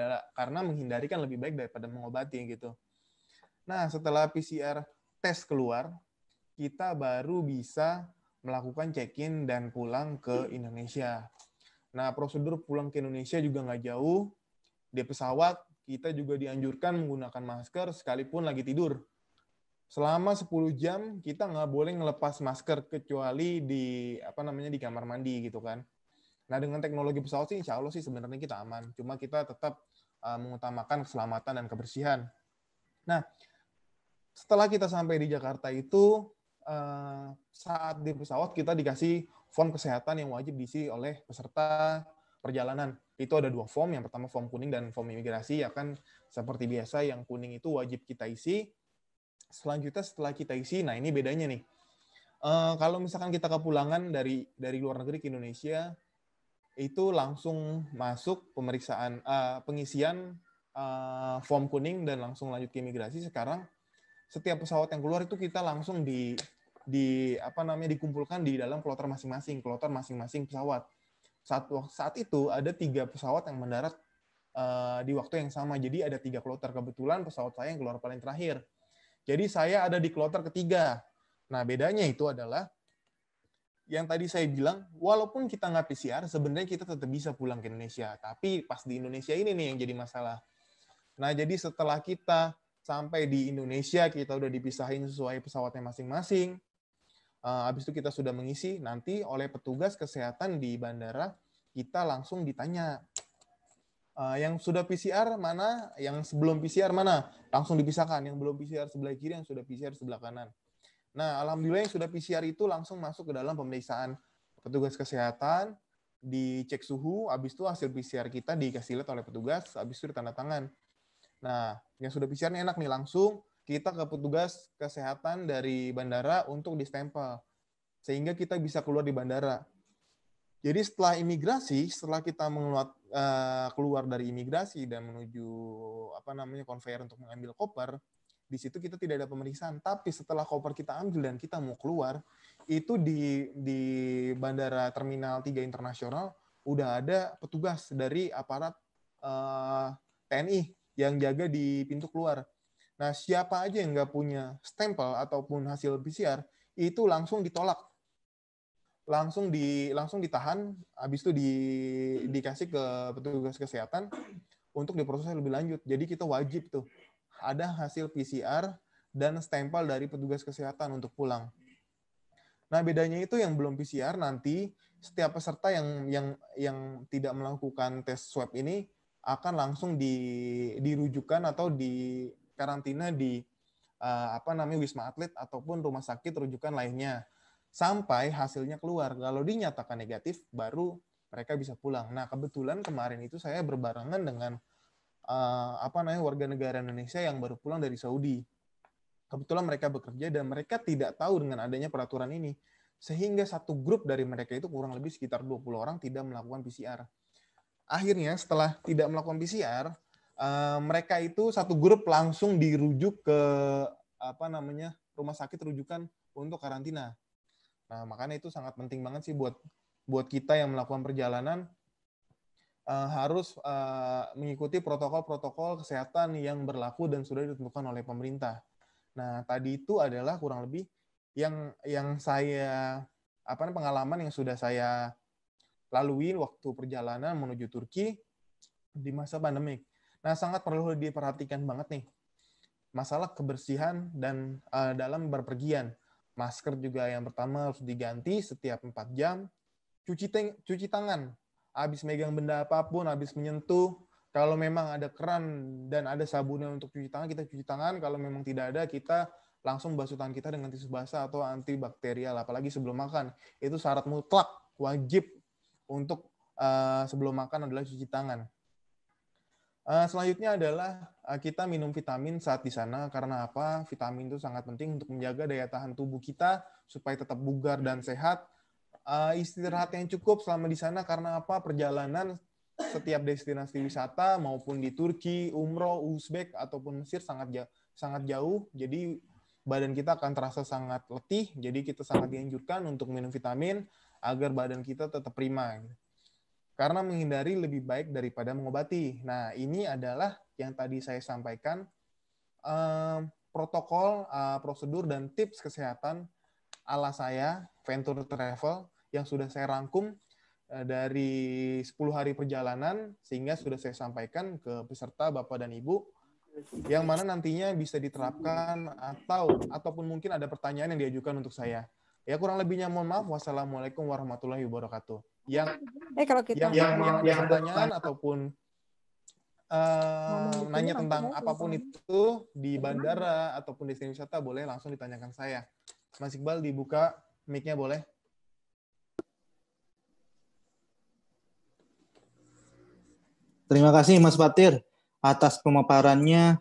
menghindari kan lebih baik daripada mengobati gitu. Nah, setelah PCR tes keluar, kita baru bisa melakukan check-in dan pulang ke Indonesia. Nah, prosedur pulang ke Indonesia juga nggak jauh. Di pesawat, kita juga dianjurkan menggunakan masker sekalipun lagi tidur. Selama 10 jam, kita nggak boleh ngelepas masker kecuali di kamar mandi gitu kan. Nah, dengan teknologi pesawat sih, insya Allah sih sebenarnya kita aman. Cuma kita tetap mengutamakan keselamatan dan kebersihan. Nah, setelah kita sampai di Jakarta itu, saat di pesawat kita dikasih form kesehatan yang wajib diisi oleh peserta perjalanan. Itu ada 2 form, yang pertama form kuning dan form imigrasi. Ya kan seperti biasa, yang kuning itu wajib kita isi. Selanjutnya setelah kita isi, nah ini bedanya nih. Kalau misalkan kita kepulangan dari luar negeri ke Indonesia, itu langsung masuk pemeriksaan pengisian form kuning dan langsung lanjut ke imigrasi. Sekarang setiap pesawat yang keluar itu kita langsung dikumpulkan di dalam kloter masing-masing pesawat. Saat itu ada 3 pesawat yang mendarat di waktu yang sama. Jadi ada 3 kloter. Kebetulan pesawat saya yang keluar paling terakhir. Jadi saya ada di kloter ketiga. Nah, bedanya itu adalah yang tadi saya bilang, walaupun kita nggak PCR, sebenarnya kita tetap bisa pulang ke Indonesia. Tapi pas di Indonesia ini nih yang jadi masalah. Nah, jadi setelah kita sampai di Indonesia, kita udah dipisahin sesuai pesawatnya masing-masing. Habis itu kita sudah mengisi, nanti oleh petugas kesehatan di bandara, kita langsung ditanya, yang sudah PCR mana, yang sebelum PCR mana, langsung dipisahkan. Yang belum PCR sebelah kiri, yang sudah PCR sebelah kanan. Nah, alhamdulillah yang sudah PCR itu langsung masuk ke dalam pemeriksaan petugas kesehatan, dicek suhu, habis itu hasil PCR kita dikasih lihat oleh petugas, habis itu ditanda tangan. Nah, yang sudah PCR ini enak nih, langsung kita ke petugas kesehatan dari bandara untuk distempel, sehingga kita bisa keluar di bandara. Jadi setelah imigrasi, setelah kita keluar dari imigrasi dan menuju konveyor untuk mengambil koper, di situ kita tidak ada pemeriksaan. Tapi setelah koper kita ambil dan kita mau keluar, itu di Bandara Terminal 3 Internasional udah ada petugas dari aparat TNI yang jaga di pintu keluar. Nah, siapa aja yang nggak punya stempel ataupun hasil PCR, itu langsung ditolak. Langsung ditahan, habis itu dikasih ke petugas kesehatan untuk diproses lebih lanjut. Jadi kita wajib tuh ada hasil PCR dan stempel dari petugas kesehatan untuk pulang. Nah, bedanya itu yang belum PCR nanti setiap peserta yang tidak melakukan tes swab ini akan langsung dirujukan atau di karantina di Wisma Atlet ataupun rumah sakit rujukan lainnya sampai hasilnya keluar. Kalau dinyatakan negatif, baru mereka bisa pulang. Nah, kebetulan kemarin itu saya berbarengan dengan warga negara Indonesia yang baru pulang dari Saudi. Kebetulan mereka bekerja dan mereka tidak tahu dengan adanya peraturan ini. Sehingga satu grup dari mereka itu kurang lebih sekitar 20 orang tidak melakukan PCR. Akhirnya setelah tidak melakukan PCR, mereka itu satu grup langsung dirujuk ke rumah sakit rujukan untuk karantina. Nah, makanya itu sangat penting banget sih buat kita yang melakukan perjalanan harus mengikuti protokol-protokol kesehatan yang berlaku dan sudah ditentukan oleh pemerintah. Nah, tadi itu adalah kurang lebih yang saya pengalaman yang sudah saya lalui waktu perjalanan menuju Turki di masa pandemik. Nah, sangat perlu diperhatikan banget nih masalah kebersihan dan dalam berpergian. Masker juga yang pertama harus diganti setiap 4 jam. Cuci tangan. Habis megang benda apapun, habis menyentuh. Kalau memang ada keran dan ada sabunnya untuk cuci tangan, kita cuci tangan. Kalau memang tidak ada, kita langsung basuh tangan kita dengan tisu basah atau antibakterial. Apalagi sebelum makan. Itu syarat mutlak, wajib untuk sebelum makan adalah cuci tangan. Selanjutnya adalah kita minum vitamin saat di sana. Karena apa? Vitamin itu sangat penting untuk menjaga daya tahan tubuh kita supaya tetap bugar dan sehat. Istirahat yang cukup selama di sana. Karena apa? Perjalanan setiap destinasi wisata maupun di Turki, umroh, Uzbek ataupun Mesir sangat jauh. Jadi badan kita akan terasa sangat letih. Jadi kita sangat dianjurkan untuk minum vitamin agar badan kita tetap prima. Karena menghindari lebih baik daripada mengobati. Nah, ini adalah yang tadi saya sampaikan, protokol, prosedur, dan tips kesehatan ala saya, Venture Travel, yang sudah saya rangkum dari 10 hari perjalanan, sehingga sudah saya sampaikan ke peserta Bapak dan Ibu, yang mana nantinya bisa diterapkan ataupun mungkin ada pertanyaan yang diajukan untuk saya. Ya, kurang lebihnya mohon maaf. Wassalamualaikum warahmatullahi wabarakatuh. Yang ada pertanyaan ataupun nanya tentang apapun itu di bandara ataupun destinasi wisata, boleh langsung ditanyakan saya. Mas Iqbal, dibuka mic-nya boleh? Terima kasih Mas Fatir atas pemaparannya,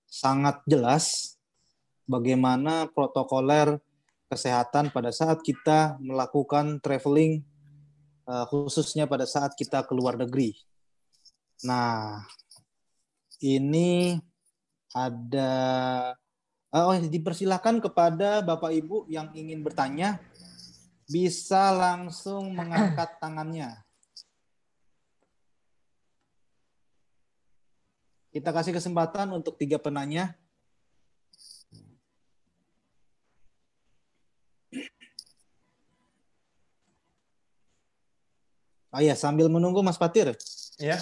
sangat jelas bagaimana protokoler kesehatan pada saat kita melakukan traveling, khususnya pada saat kita keluar negeri. Nah, ini ada dipersilakan kepada Bapak Ibu yang ingin bertanya, bisa langsung mengangkat tangannya. Kita kasih kesempatan untuk 3 penanya. Oh ya, sambil menunggu Mas Fatir, ya.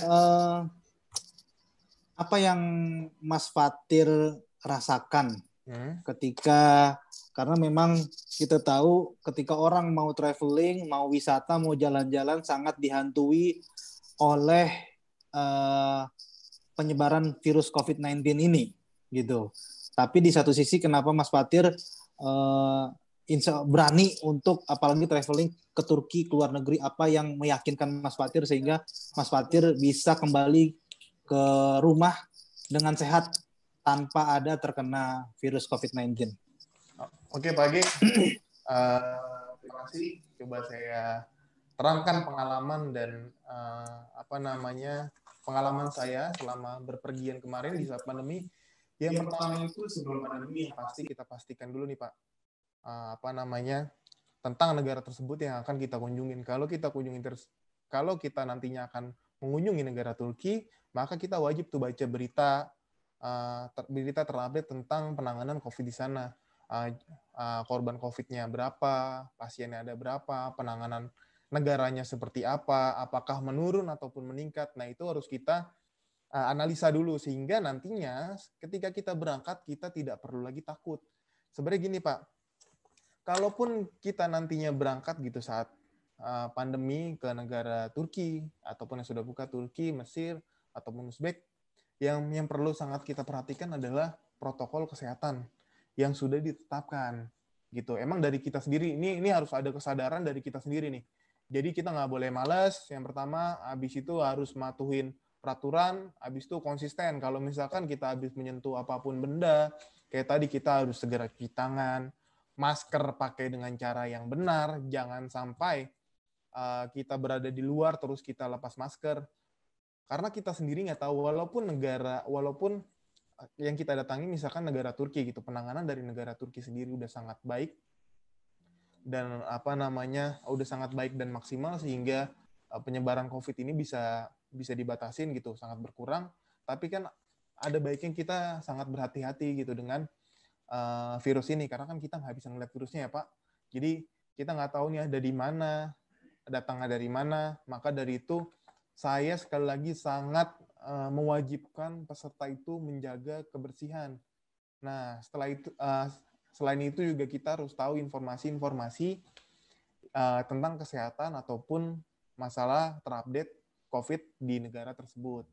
Apa yang Mas Fatir rasakan ketika, karena memang kita tahu ketika orang mau traveling, mau wisata, mau jalan-jalan sangat dihantui oleh penyebaran virus COVID-19 ini, gitu. Tapi di satu sisi kenapa Mas Fatir berani untuk apalagi traveling ke Turki, ke luar negeri, apa yang meyakinkan Mas Fatir sehingga Mas Fatir bisa kembali ke rumah dengan sehat tanpa ada terkena virus COVID-19? Oke, Pak G. Terima kasih. Coba saya terangkan pengalaman dan pengalaman saya selama berpergian kemarin di saat pandemi. Yang pertama itu sebelum pandemi, yang pasti kita pastikan dulu nih Pak, tentang negara tersebut yang akan kita kunjungin. Kalau kita nantinya akan mengunjungi negara Turki, maka kita wajib tuh baca berita terupdate tentang penanganan COVID di sana. Korban COVID-nya berapa, pasiennya ada berapa, penanganan negaranya seperti apa, apakah menurun ataupun meningkat. Nah, itu harus kita analisa dulu sehingga nantinya ketika kita berangkat kita tidak perlu lagi takut. Sebenarnya gini Pak, kalaupun kita nantinya berangkat gitu saat pandemi ke negara Turki ataupun yang sudah buka Turki, Mesir ataupun Uzbek, yang perlu sangat kita perhatikan adalah protokol kesehatan yang sudah ditetapkan gitu. Emang dari kita sendiri ini harus ada kesadaran dari kita sendiri nih. Jadi kita nggak boleh malas. Yang pertama, habis itu harus matuhin peraturan, habis itu konsisten. Kalau misalkan kita habis menyentuh apapun benda, kayak tadi kita harus segera cuci tangan, masker pakai dengan cara yang benar, jangan sampai kita berada di luar terus kita lepas masker. Karena kita sendiri nggak tahu, walaupun yang kita datangi misalkan negara Turki gitu, penanganan dari negara Turki sendiri udah sangat baik dan udah sangat baik dan maksimal sehingga penyebaran COVID ini bisa dibatasin gitu, sangat berkurang. Tapi kan ada baiknya kita sangat berhati-hati gitu dengan virus ini, karena kan kita nggak bisa ngeliat virusnya ya Pak. Jadi kita nggak tahu nih ada di mana, datangnya dari mana. Maka dari itu saya sekali lagi sangat mewajibkan peserta itu menjaga kebersihan. Nah, selain itu juga kita harus tahu informasi-informasi tentang kesehatan ataupun masalah terupdate COVID di negara tersebut.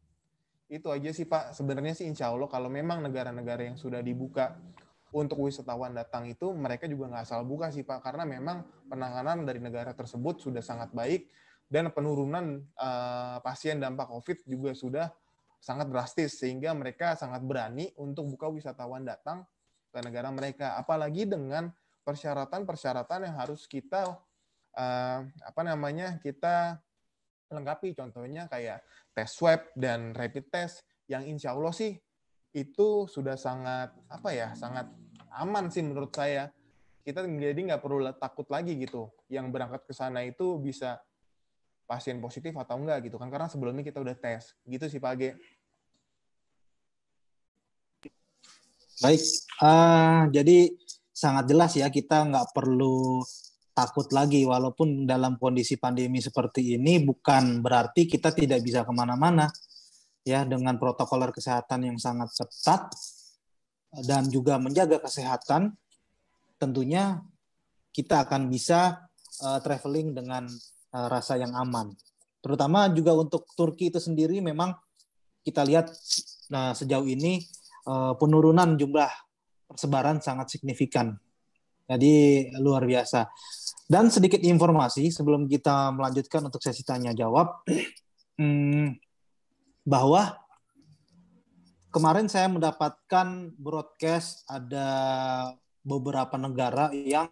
Itu aja sih Pak. Sebenarnya sih insya Allah kalau memang negara-negara yang sudah dibuka untuk wisatawan datang itu, mereka juga nggak asal buka sih Pak. Karena memang penanganan dari negara tersebut sudah sangat baik dan penurunan pasien dampak COVID juga sudah sangat drastis sehingga mereka sangat berani untuk buka wisatawan datang ke negara mereka. Apalagi dengan persyaratan-persyaratan yang harus kita kita lengkapi. Contohnya kayak tes swab dan rapid test yang insya Allah sih itu sudah sangat sangat aman sih menurut saya. Kita jadi nggak perlu takut lagi gitu. Yang berangkat ke sana itu bisa pasien positif atau enggak gitu kan, karena sebelumnya kita udah tes. Gitu sih Pak Age. Baik, jadi sangat jelas ya, kita nggak perlu takut lagi, walaupun dalam kondisi pandemi seperti ini bukan berarti kita tidak bisa kemana-mana ya, dengan protokol kesehatan yang sangat ketat dan juga menjaga kesehatan, tentunya kita akan bisa traveling dengan rasa yang aman. Terutama juga untuk Turki itu sendiri, memang kita lihat sejauh ini penurunan jumlah persebaran sangat signifikan. Jadi luar biasa. Dan sedikit informasi sebelum kita melanjutkan untuk sesi tanya jawab, bahwa kemarin saya mendapatkan broadcast ada beberapa negara yang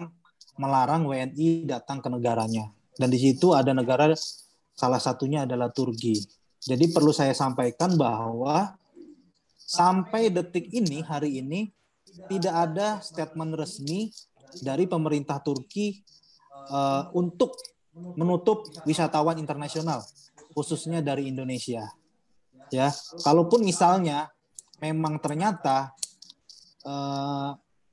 melarang WNI datang ke negaranya. Dan di situ ada negara, salah satunya adalah Turki. Jadi perlu saya sampaikan bahwa sampai detik ini, hari ini, tidak ada statement resmi dari pemerintah Turki untuk menutup wisatawan internasional, khususnya dari Indonesia. Ya, kalaupun misalnya memang ternyata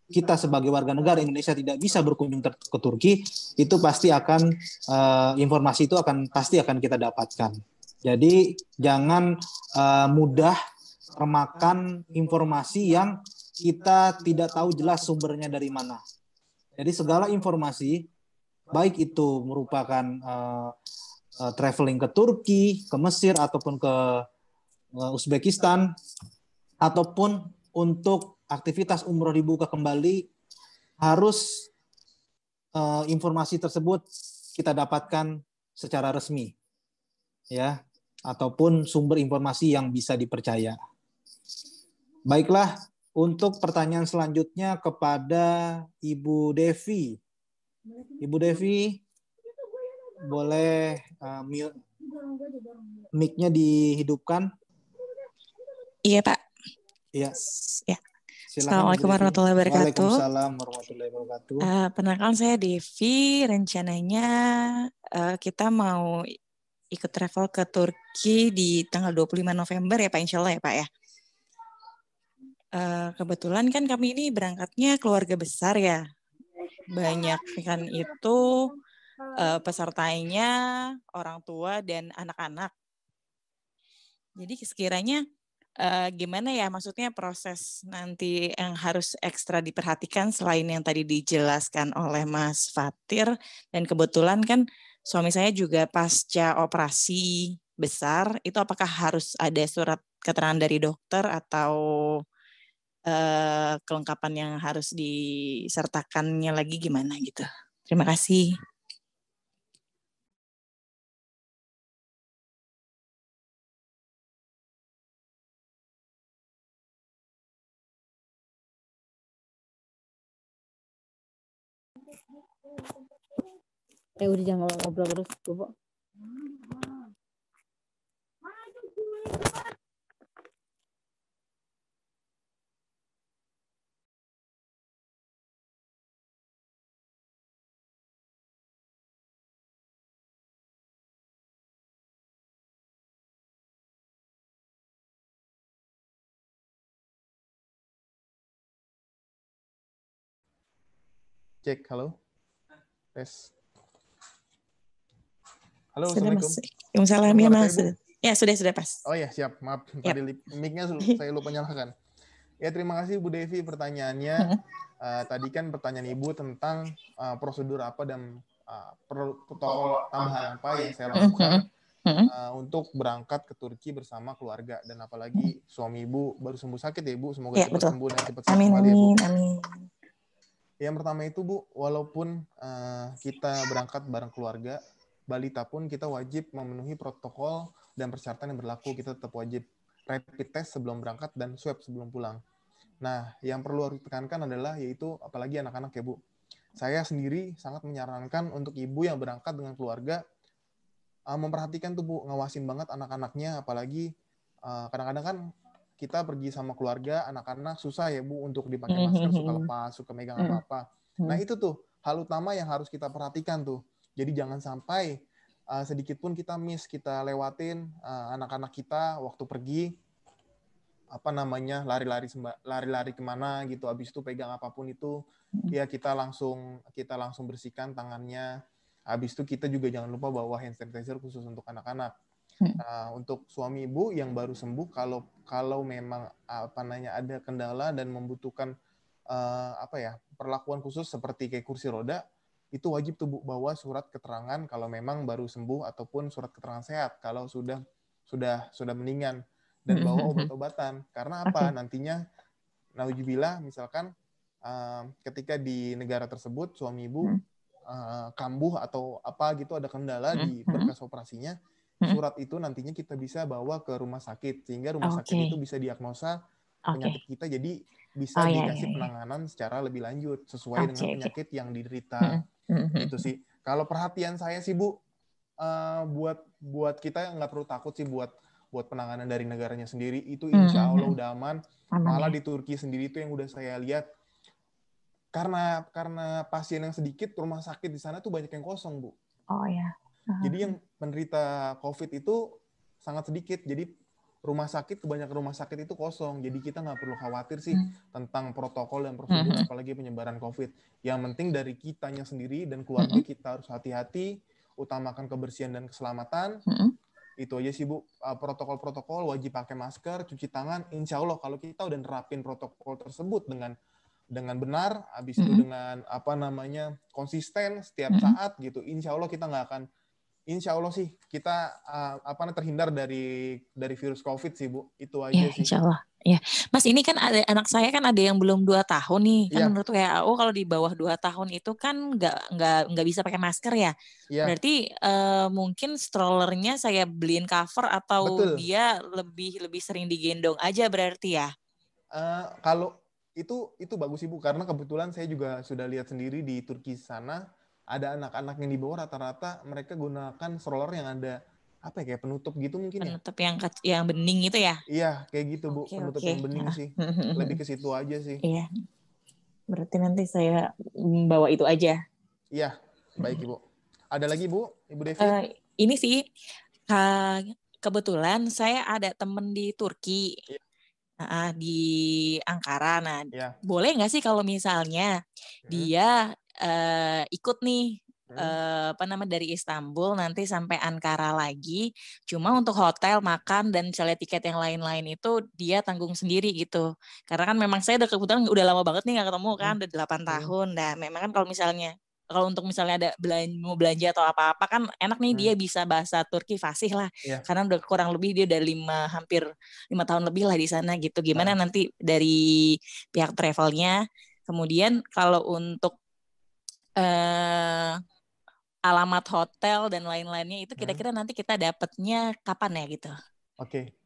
kita sebagai warga negara Indonesia tidak bisa berkunjung ke Turki, itu pasti akan informasi itu pasti akan kita dapatkan. Jadi jangan mudah termakan informasi yang kita tidak tahu jelas sumbernya dari mana. Jadi segala informasi, baik itu merupakan traveling ke Turki, ke Mesir, ataupun ke Uzbekistan, ataupun untuk aktivitas umroh dibuka kembali, harus informasi tersebut kita dapatkan secara resmi, ya, ataupun sumber informasi yang bisa dipercaya. Baiklah, untuk pertanyaan selanjutnya kepada Ibu Devi. Ibu Devi, boleh mic-nya dihidupkan? Iya, Pak. Iya. Ya. Silakan, Assalamualaikum warahmatullahi wabarakatuh. Waalaikumsalam warahmatullahi wabarakatuh. Perkenalkan, saya Devi. Rencananya kita mau ikut travel ke Turki di tanggal 25 November ya Pak, insya Allah ya Pak ya. Kebetulan kan kami ini berangkatnya keluarga besar ya. Banyak kan itu pesertanya orang tua dan anak-anak. Jadi sekiranya gimana ya, maksudnya proses nanti yang harus ekstra diperhatikan selain yang tadi dijelaskan oleh Mas Fatir, dan kebetulan kan suami saya juga pasca operasi besar, itu apakah harus ada surat keterangan dari dokter atau kelengkapan yang harus disertakannya lagi gimana gitu. Terima kasih. Udah jangan ngobrol terus, Bu. Cek, halo. Tes. Halo, Sudah, Assalamualaikum. Waalaikumsalam ya Mas. Ya sudah pas. Oh ya, siap. Maaf, tadi mic-nya saya lupa nyalakan. Ya, terima kasih Bu Devi pertanyaannya. Tadi kan pertanyaan Ibu tentang prosedur apa dan protokol tambahan apa yang saya lakukan untuk berangkat ke Turki bersama keluarga, dan apalagi suami Ibu baru sembuh sakit ya Ibu. Semoga cepat sembuh dan cepat sehat kembali ya Bu. Amin. Yang pertama itu Bu, walaupun kita berangkat bareng keluarga, balita pun kita wajib memenuhi protokol dan persyaratan yang berlaku. Kita tetap wajib rapid test sebelum berangkat dan swab sebelum pulang. Nah, yang perlu harus ditekankan adalah yaitu apalagi anak-anak ya Bu. Saya sendiri sangat menyarankan untuk ibu yang berangkat dengan keluarga, memperhatikan tuh Bu, ngawasin banget anak-anaknya, apalagi kadang-kadang kan kita pergi sama keluarga, anak-anak susah ya Bu untuk dipakai masker, suka lepas, suka megang apa-apa. Nah itu tuh hal utama yang harus kita perhatikan tuh. Jadi jangan sampai sedikit pun kita miss, kita lewatin anak-anak kita waktu pergi lari-lari kemana gitu, habis itu pegang apapun itu ya kita langsung bersihkan tangannya. Habis itu kita juga jangan lupa bawa hand sanitizer khusus untuk anak-anak. Nah, untuk suami ibu yang baru sembuh, kalau memang ada kendala dan membutuhkan perlakuan khusus seperti kayak kursi roda, itu wajib tuh Bu bawa surat keterangan kalau memang baru sembuh ataupun surat keterangan sehat kalau sudah meninggal, dan bawa obat-obatan. Karena apa? Nantinya nauzubillah misalkan ketika di negara tersebut suami ibu kambuh atau apa gitu, ada kendala di berkas operasinya, surat itu nantinya kita bisa bawa ke rumah sakit sehingga rumah sakit itu bisa diagnosa penyakit kita, jadi bisa dikasih penanganan secara lebih lanjut sesuai dengan penyakit yang diderita. Itu sih. Kalau perhatian saya sih Bu, buat kita nggak perlu takut sih buat penanganan dari negaranya sendiri, itu insya Allah udah aman. Malah di Turki sendiri itu yang udah saya lihat, karena pasien yang sedikit, rumah sakit di sana tuh banyak yang kosong Bu. Oh ya. Jadi yang menderita COVID itu sangat sedikit. Jadi kebanyakan rumah sakit itu kosong. Jadi kita nggak perlu khawatir sih tentang protokol dan prosedur, apalagi penyebaran COVID. Yang penting dari kitanya sendiri dan keluarga kita harus hati-hati, utamakan kebersihan dan keselamatan. Itu aja sih Bu. Protokol-protokol wajib pakai masker, cuci tangan. Insya Allah kalau kita udah nerapin protokol tersebut dengan benar, habis itu dengan konsisten setiap saat gitu, insya Allah kita nggak akan, insya Allah sih kita terhindar dari virus COVID sih Bu. Itu aja sih. Insya Allah. Ya, Mas, ini kan anak saya kan ada yang belum 2 tahun nih. Kan menurut WHO kalau di bawah 2 tahun itu kan nggak bisa pakai masker ya. Berarti mungkin strollernya saya beliin cover atau dia lebih sering digendong aja berarti ya. Kalau itu bagus Ibu, karena kebetulan saya juga sudah lihat sendiri di Turki sana ada anak-anak yang di bawah rata-rata mereka gunakan stroller yang ada kayak penutup gitu mungkin penutup yang bening itu ya. Iya, kayak gitu Bu, penutup yang bening sih. Lebih ke situ aja sih. Iya. Berarti nanti saya bawa itu aja. Iya, baik Ibu. Ada lagi Bu, Ibu Devi? Ini sih kebetulan saya ada temen di Turki. Di Ankara. Nah, boleh nggak sih kalau misalnya dia ikut nih dari Istanbul nanti sampai Ankara lagi, cuma untuk hotel, makan, dan misalnya tiket yang lain-lain itu dia tanggung sendiri gitu. Karena kan memang saya kebetulan udah lama banget nih nggak ketemu kan, udah 8 tahun. Nah, memang kan kalau untuk misalnya ada mau belanja atau apa-apa kan enak nih, dia bisa bahasa Turki fasih lah. Karena udah kurang lebih dia udah hampir 5 tahun lebih lah di sana gitu. Gimana nanti dari pihak travelnya. Kemudian kalau untuk alamat hotel dan lain-lainnya itu kira-kira nanti kita dapatnya kapan ya gitu. Oke.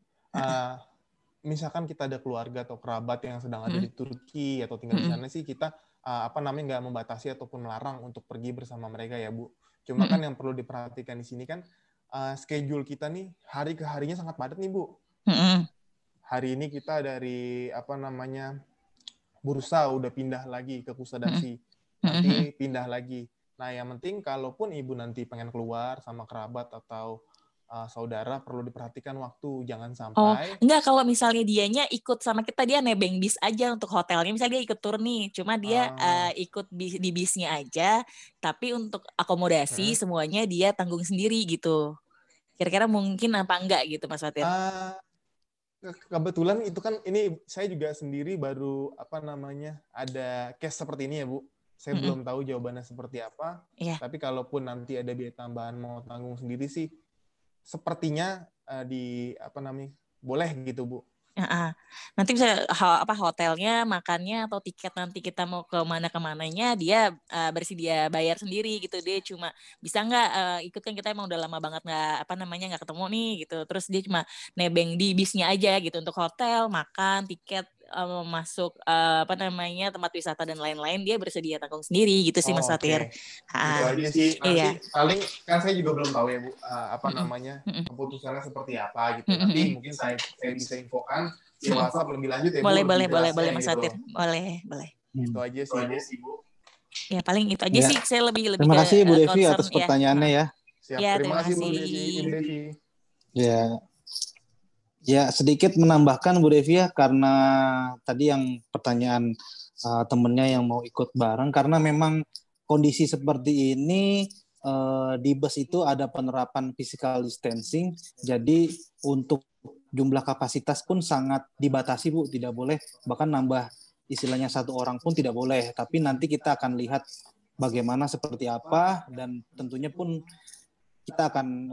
Misalkan kita ada keluarga atau kerabat yang sedang ada di Turki atau tinggal di sana sih, kita nggak membatasi ataupun melarang untuk pergi bersama mereka ya Bu. Cuma kan yang perlu diperhatikan di sini kan schedule kita nih hari ke harinya sangat padat nih Bu. Hari ini kita dari bursa udah pindah lagi ke Kusadasi, nanti pindah lagi. Nah yang penting kalaupun Ibu nanti pengen keluar sama kerabat atau saudara, perlu diperhatikan waktu, jangan sampai. Enggak, kalau misalnya dianya ikut sama kita, dia nebeng bis aja untuk hotelnya, misalnya dia ikut tur nih, cuma dia ikut di bisnya aja, tapi untuk akomodasi semuanya dia tanggung sendiri gitu. Kira-kira mungkin apa enggak gitu Mas Fatir? Kebetulan itu kan ini saya juga sendiri baru ada case seperti ini ya Bu. Saya belum tahu jawabannya seperti apa. Tapi kalaupun nanti ada biaya tambahan mau tanggung sendiri sih, sepertinya boleh gitu Bu. Nanti bisa hotelnya, makannya, atau tiket nanti kita mau kemananya dia bersedia bayar sendiri gitu. Dia cuma bisa nggak ikut, kan kita emang udah lama banget nggak ketemu nih gitu. Terus dia cuma nebeng di bisnya aja gitu untuk hotel, makan, tiket, masuk tempat wisata dan lain-lain, dia bersedia tanggung sendiri gitu sih Mas Fatir. Gitu aja sih. Nanti paling kan saya juga belum tahu ya Bu, keputusannya seperti apa gitu. Nanti mungkin saya bisa infokan di WhatsApp lebih lanjut ya Bu. Boleh Mas Fatir. Boleh. Itu aja sih Bu. Ya paling itu aja sih, saya lebih terima kasih Bu Devi atas concern, pertanyaannya ya. Siap. Terima kasih Bu Devi. Ya sedikit menambahkan Bu Devi ya, karena tadi yang pertanyaan temennya yang mau ikut bareng, karena memang kondisi seperti ini di bus itu ada penerapan physical distancing, jadi untuk jumlah kapasitas pun sangat dibatasi Bu, tidak boleh bahkan nambah istilahnya 1 orang pun tidak boleh, tapi nanti kita akan lihat bagaimana seperti apa, dan tentunya pun kita akan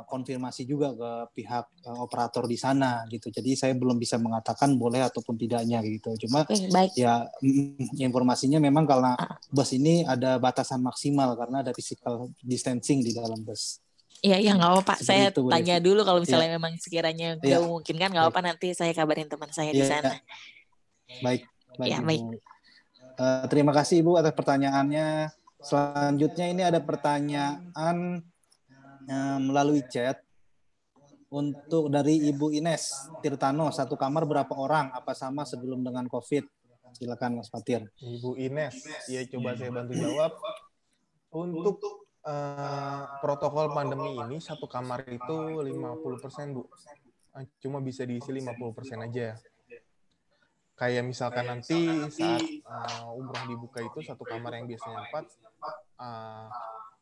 konfirmasi juga ke pihak operator di sana gitu. Jadi saya belum bisa mengatakan boleh ataupun tidaknya gitu. Cuma ya informasinya memang karena bus ini ada batasan maksimal karena ada physical distancing di dalam bus. Iya nggak apa-apa. Saya tanya dulu kalau misalnya memang sekiranya nggak mungkin kan nggak apa-apa, nanti saya kabarin teman saya di sana. Baik. Terima kasih Ibu atas pertanyaannya. Selanjutnya ini ada pertanyaan melalui chat untuk dari Ibu Ines Tirtano. 1 kamar berapa orang? Apa sama sebelum dengan COVID? Silakan Mas Fatir. Ibu Ines, ya coba saya bantu jawab. Untuk protokol pandemi ini 1 kamar itu 50% Bu. Cuma bisa diisi 50% aja. Kayak misalkan nanti saat umroh dibuka itu 1 kamar yang biasanya 4,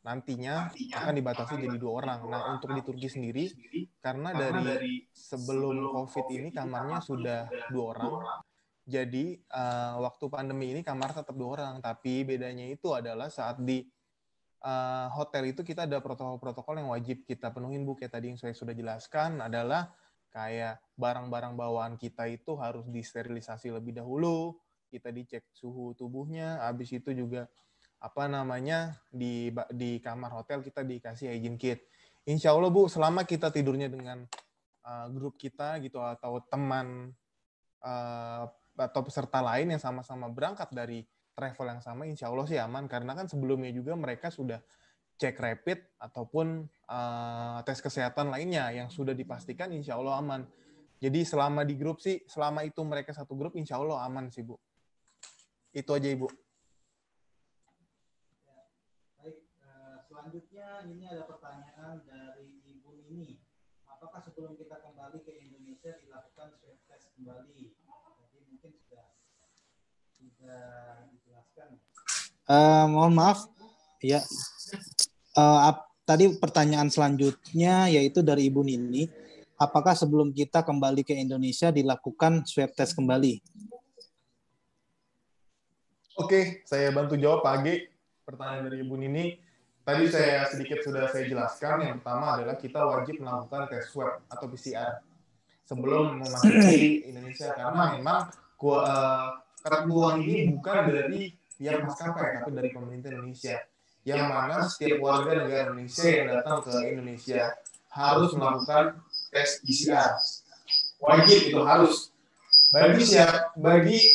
nantinya akan dibatasi jadi 2 orang. Nah, untuk di Turki sendiri, karena dari sebelum COVID ini kamarnya sudah 2 orang, jadi waktu pandemi ini kamar tetap 2 orang. Tapi bedanya itu adalah saat di hotel itu kita ada protokol-protokol yang wajib kita penuhin Bu. Kayak tadi yang saya sudah jelaskan adalah kayak barang-barang bawaan kita itu harus disterilisasi lebih dahulu, kita dicek suhu tubuhnya, habis itu juga di kamar hotel kita dikasih hygiene kit. Insya Allah Bu, selama kita tidurnya dengan grup kita gitu atau teman atau peserta lain yang sama-sama berangkat dari travel yang sama, insya Allah sih aman, karena kan sebelumnya juga mereka sudah cek rapid ataupun tes kesehatan lainnya yang sudah dipastikan insya Allah aman. Jadi selama di grup sih, selama itu mereka 1 grup insya Allah aman sih Bu. Itu aja Ibu. Baik, selanjutnya ini ada pertanyaan dari Ibu Nini. Apakah sebelum kita kembali ke Indonesia dilakukan swab test kembali? Jadi mungkin sudah dijelaskan. Mohon maaf, ya. Tadi pertanyaan selanjutnya yaitu dari Ibu Nini, apakah sebelum kita kembali ke Indonesia dilakukan swab test kembali? Oke, saya bantu jawab Pak Agi. Pertanyaan dari Ibu Nini. Tadi sedikit sudah saya jelaskan. Yang pertama adalah kita wajib melakukan tes swab atau PCR sebelum memasuki Indonesia, karena memang ketentuan ini bukan dari pihak maskapai, tapi dari pemerintah Indonesia, yang mana setiap warga negara Indonesia yang datang ke Indonesia harus melakukan tes PCR. Wajib, itu harus. Bagi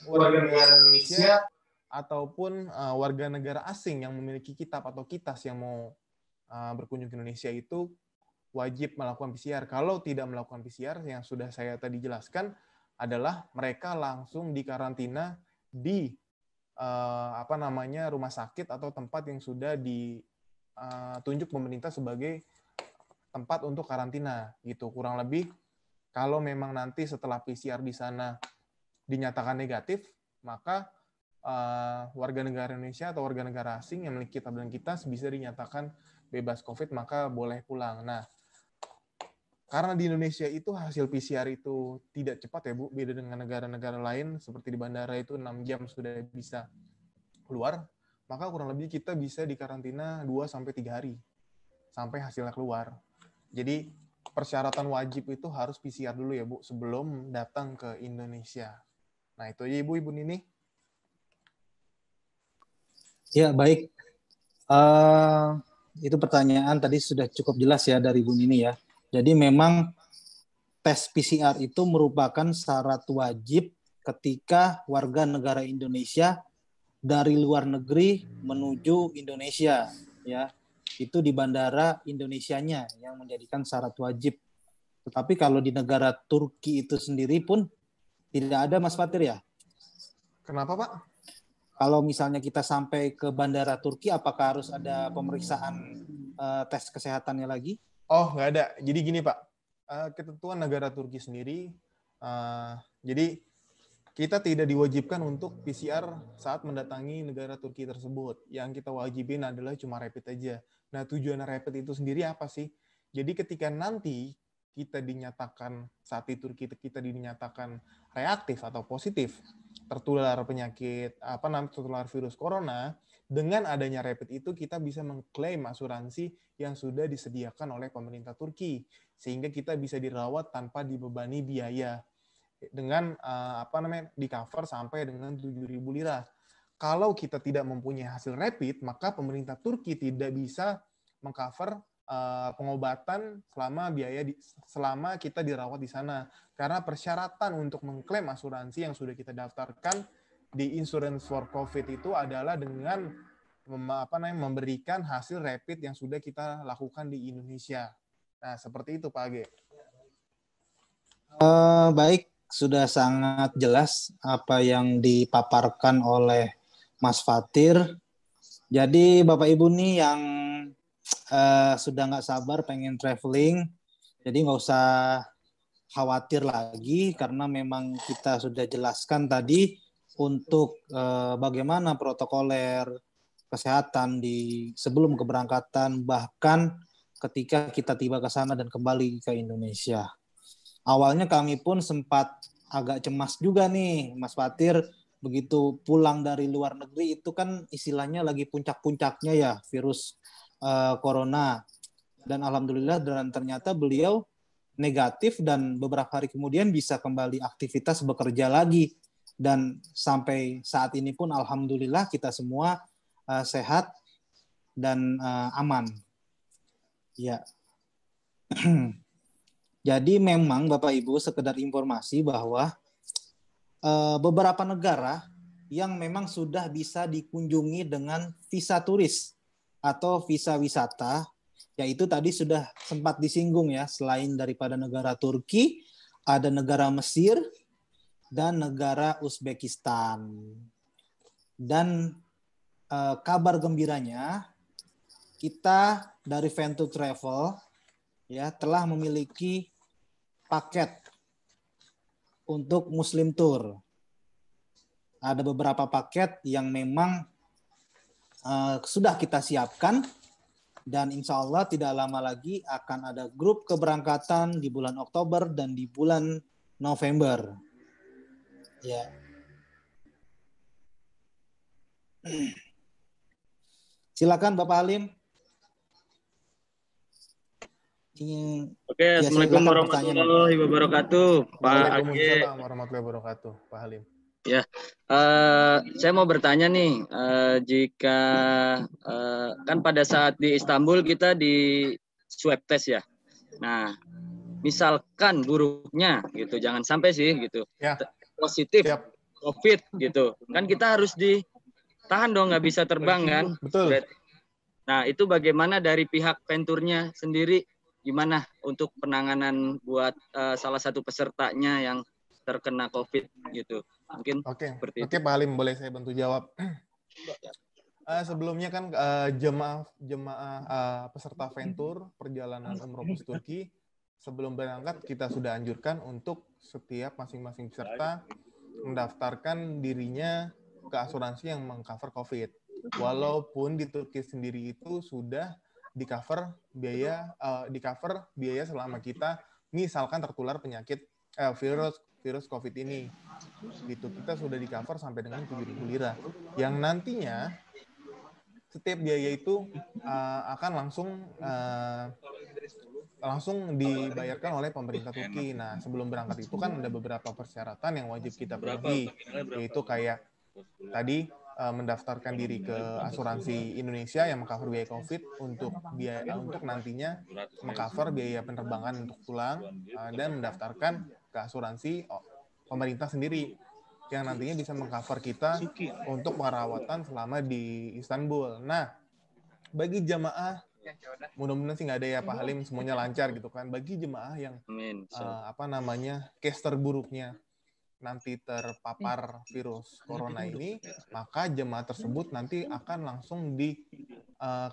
warga negara Indonesia ataupun warga negara asing yang memiliki kitab atau kitas yang mau berkunjung ke Indonesia itu wajib melakukan PCR. Kalau tidak melakukan PCR, yang sudah saya tadi jelaskan adalah mereka langsung dikarantina di rumah sakit atau tempat yang sudah ditunjuk pemerintah sebagai tempat untuk karantina gitu. Kurang lebih kalau memang nanti setelah PCR di sana dinyatakan negatif, maka warga negara Indonesia atau warga negara asing yang memiliki kitab dan kitas bisa dinyatakan bebas COVID, maka boleh pulang. Nah, karena di Indonesia itu hasil PCR itu tidak cepat ya Bu, beda dengan negara-negara lain seperti di bandara itu 6 jam sudah bisa keluar, maka kurang lebih kita bisa dikarantina 2-3 hari sampai hasilnya keluar. Jadi persyaratan wajib itu harus PCR dulu ya Bu sebelum datang ke Indonesia. Nah itu aja Ibu Nini. Ya baik, itu pertanyaan tadi sudah cukup jelas ya dari Ibu Nini ya. Jadi memang tes PCR itu merupakan syarat wajib ketika warga negara Indonesia dari luar negeri menuju Indonesia, ya. Itu di bandara Indonesianya yang menjadikan syarat wajib. Tetapi kalau di negara Turki itu sendiri pun tidak ada, Mas Fatir, ya. Kenapa, Pak? Kalau misalnya kita sampai ke bandara Turki, apakah harus ada pemeriksaan tes kesehatannya lagi? Oh, nggak ada. Jadi gini, Pak. Ketentuan negara Turki sendiri, jadi kita tidak diwajibkan untuk PCR saat mendatangi negara Turki tersebut. Yang kita wajibin adalah cuma rapid aja. Nah, tujuan rapid itu sendiri apa sih? Jadi ketika nanti kita dinyatakan, saat di Turki kita dinyatakan reaktif atau positif tertular penyakit, tertular virus corona, dengan adanya rapid itu kita bisa mengklaim asuransi yang sudah disediakan oleh pemerintah Turki, sehingga kita bisa dirawat tanpa dibebani biaya dengan di cover sampai dengan 7.000 lira. Kalau kita tidak mempunyai hasil rapid, maka pemerintah Turki tidak bisa mengcover pengobatan selama kita dirawat di sana. Karena persyaratan untuk mengklaim asuransi yang sudah kita daftarkan di Insurance for COVID itu adalah dengan memberikan hasil rapid yang sudah kita lakukan di Indonesia. Nah, seperti itu, Pak Age. Baik, sudah sangat jelas apa yang dipaparkan oleh Mas Fatir. Jadi Bapak Ibu nih yang sudah nggak sabar pengen traveling, jadi nggak usah khawatir lagi karena memang kita sudah jelaskan tadi untuk bagaimana protokoler kesehatan sebelum keberangkatan, bahkan ketika kita tiba ke sana dan kembali ke Indonesia. Awalnya kami pun sempat agak cemas juga nih, Mas Fatir, begitu pulang dari luar negeri itu kan istilahnya lagi puncak-puncaknya ya virus corona. Dan alhamdulillah dan ternyata beliau negatif dan beberapa hari kemudian bisa kembali aktivitas bekerja lagi. Dan sampai saat ini pun alhamdulillah kita semua sehat dan aman. Ya. Jadi memang Bapak Ibu sekedar informasi bahwa beberapa negara yang memang sudah bisa dikunjungi dengan visa turis atau visa wisata, yaitu tadi sudah sempat disinggung ya, selain daripada negara Turki, ada negara Mesir dan negara Uzbekistan. Dan kabar gembiranya, kita dari Venture Travel ya telah memiliki paket untuk Muslim Tour. Ada beberapa paket yang memang sudah kita siapkan dan insya Allah tidak lama lagi akan ada grup keberangkatan di bulan Oktober dan di bulan November. Ya. Silakan Bapak Halim. Oke, Assalamualaikum warahmatullahi wabarakatuh, Pak Age. Waalaikumsalam warahmatullahi wabarakatuh, Pak Halim. Ya, saya mau bertanya nih, jika kan pada saat di Istanbul kita di swab test ya. Nah, misalkan buruknya gitu, jangan sampai sih gitu, ya. Positif COVID gitu, kan kita harus ditahan dong, nggak bisa terbang kan? Betul. Nah, itu bagaimana dari pihak Venturnya sendiri, gimana untuk penanganan buat salah satu pesertanya yang terkena COVID gitu? Mungkin seperti itu. Oke, Pak Halim, boleh saya bantu jawab? Sebelumnya kan jemaah peserta Ventur perjalanan umroh ke Turki sebelum berangkat kita sudah anjurkan untuk setiap masing-masing peserta mendaftarkan dirinya ke asuransi yang mengcover COVID. Walaupun di Turki sendiri itu sudah di-cover biaya selama kita misalkan tertular penyakit virus COVID ini. Gitu, kita sudah di-cover sampai dengan 7.000 lira. Yang nantinya setiap biaya itu akan langsung dibayarkan oleh pemerintah Turki. Nah, sebelum berangkat itu kan ada beberapa persyaratan yang wajib kita penuhi, yaitu kayak tadi mendaftarkan diri ke asuransi Indonesia yang mengcover biaya COVID untuk nantinya mengcover biaya penerbangan untuk pulang dan mendaftarkan ke asuransi pemerintah sendiri. yang nantinya bisa mengcover kita untuk perawatan selama di Istanbul. Nah, bagi jemaah, mudah-mudahan sih nggak ada ya Pak Halim, semuanya lancar gitu kan. Bagi jemaah yang case terburuknya nanti terpapar virus corona ini, maka jemaah tersebut nanti akan langsung di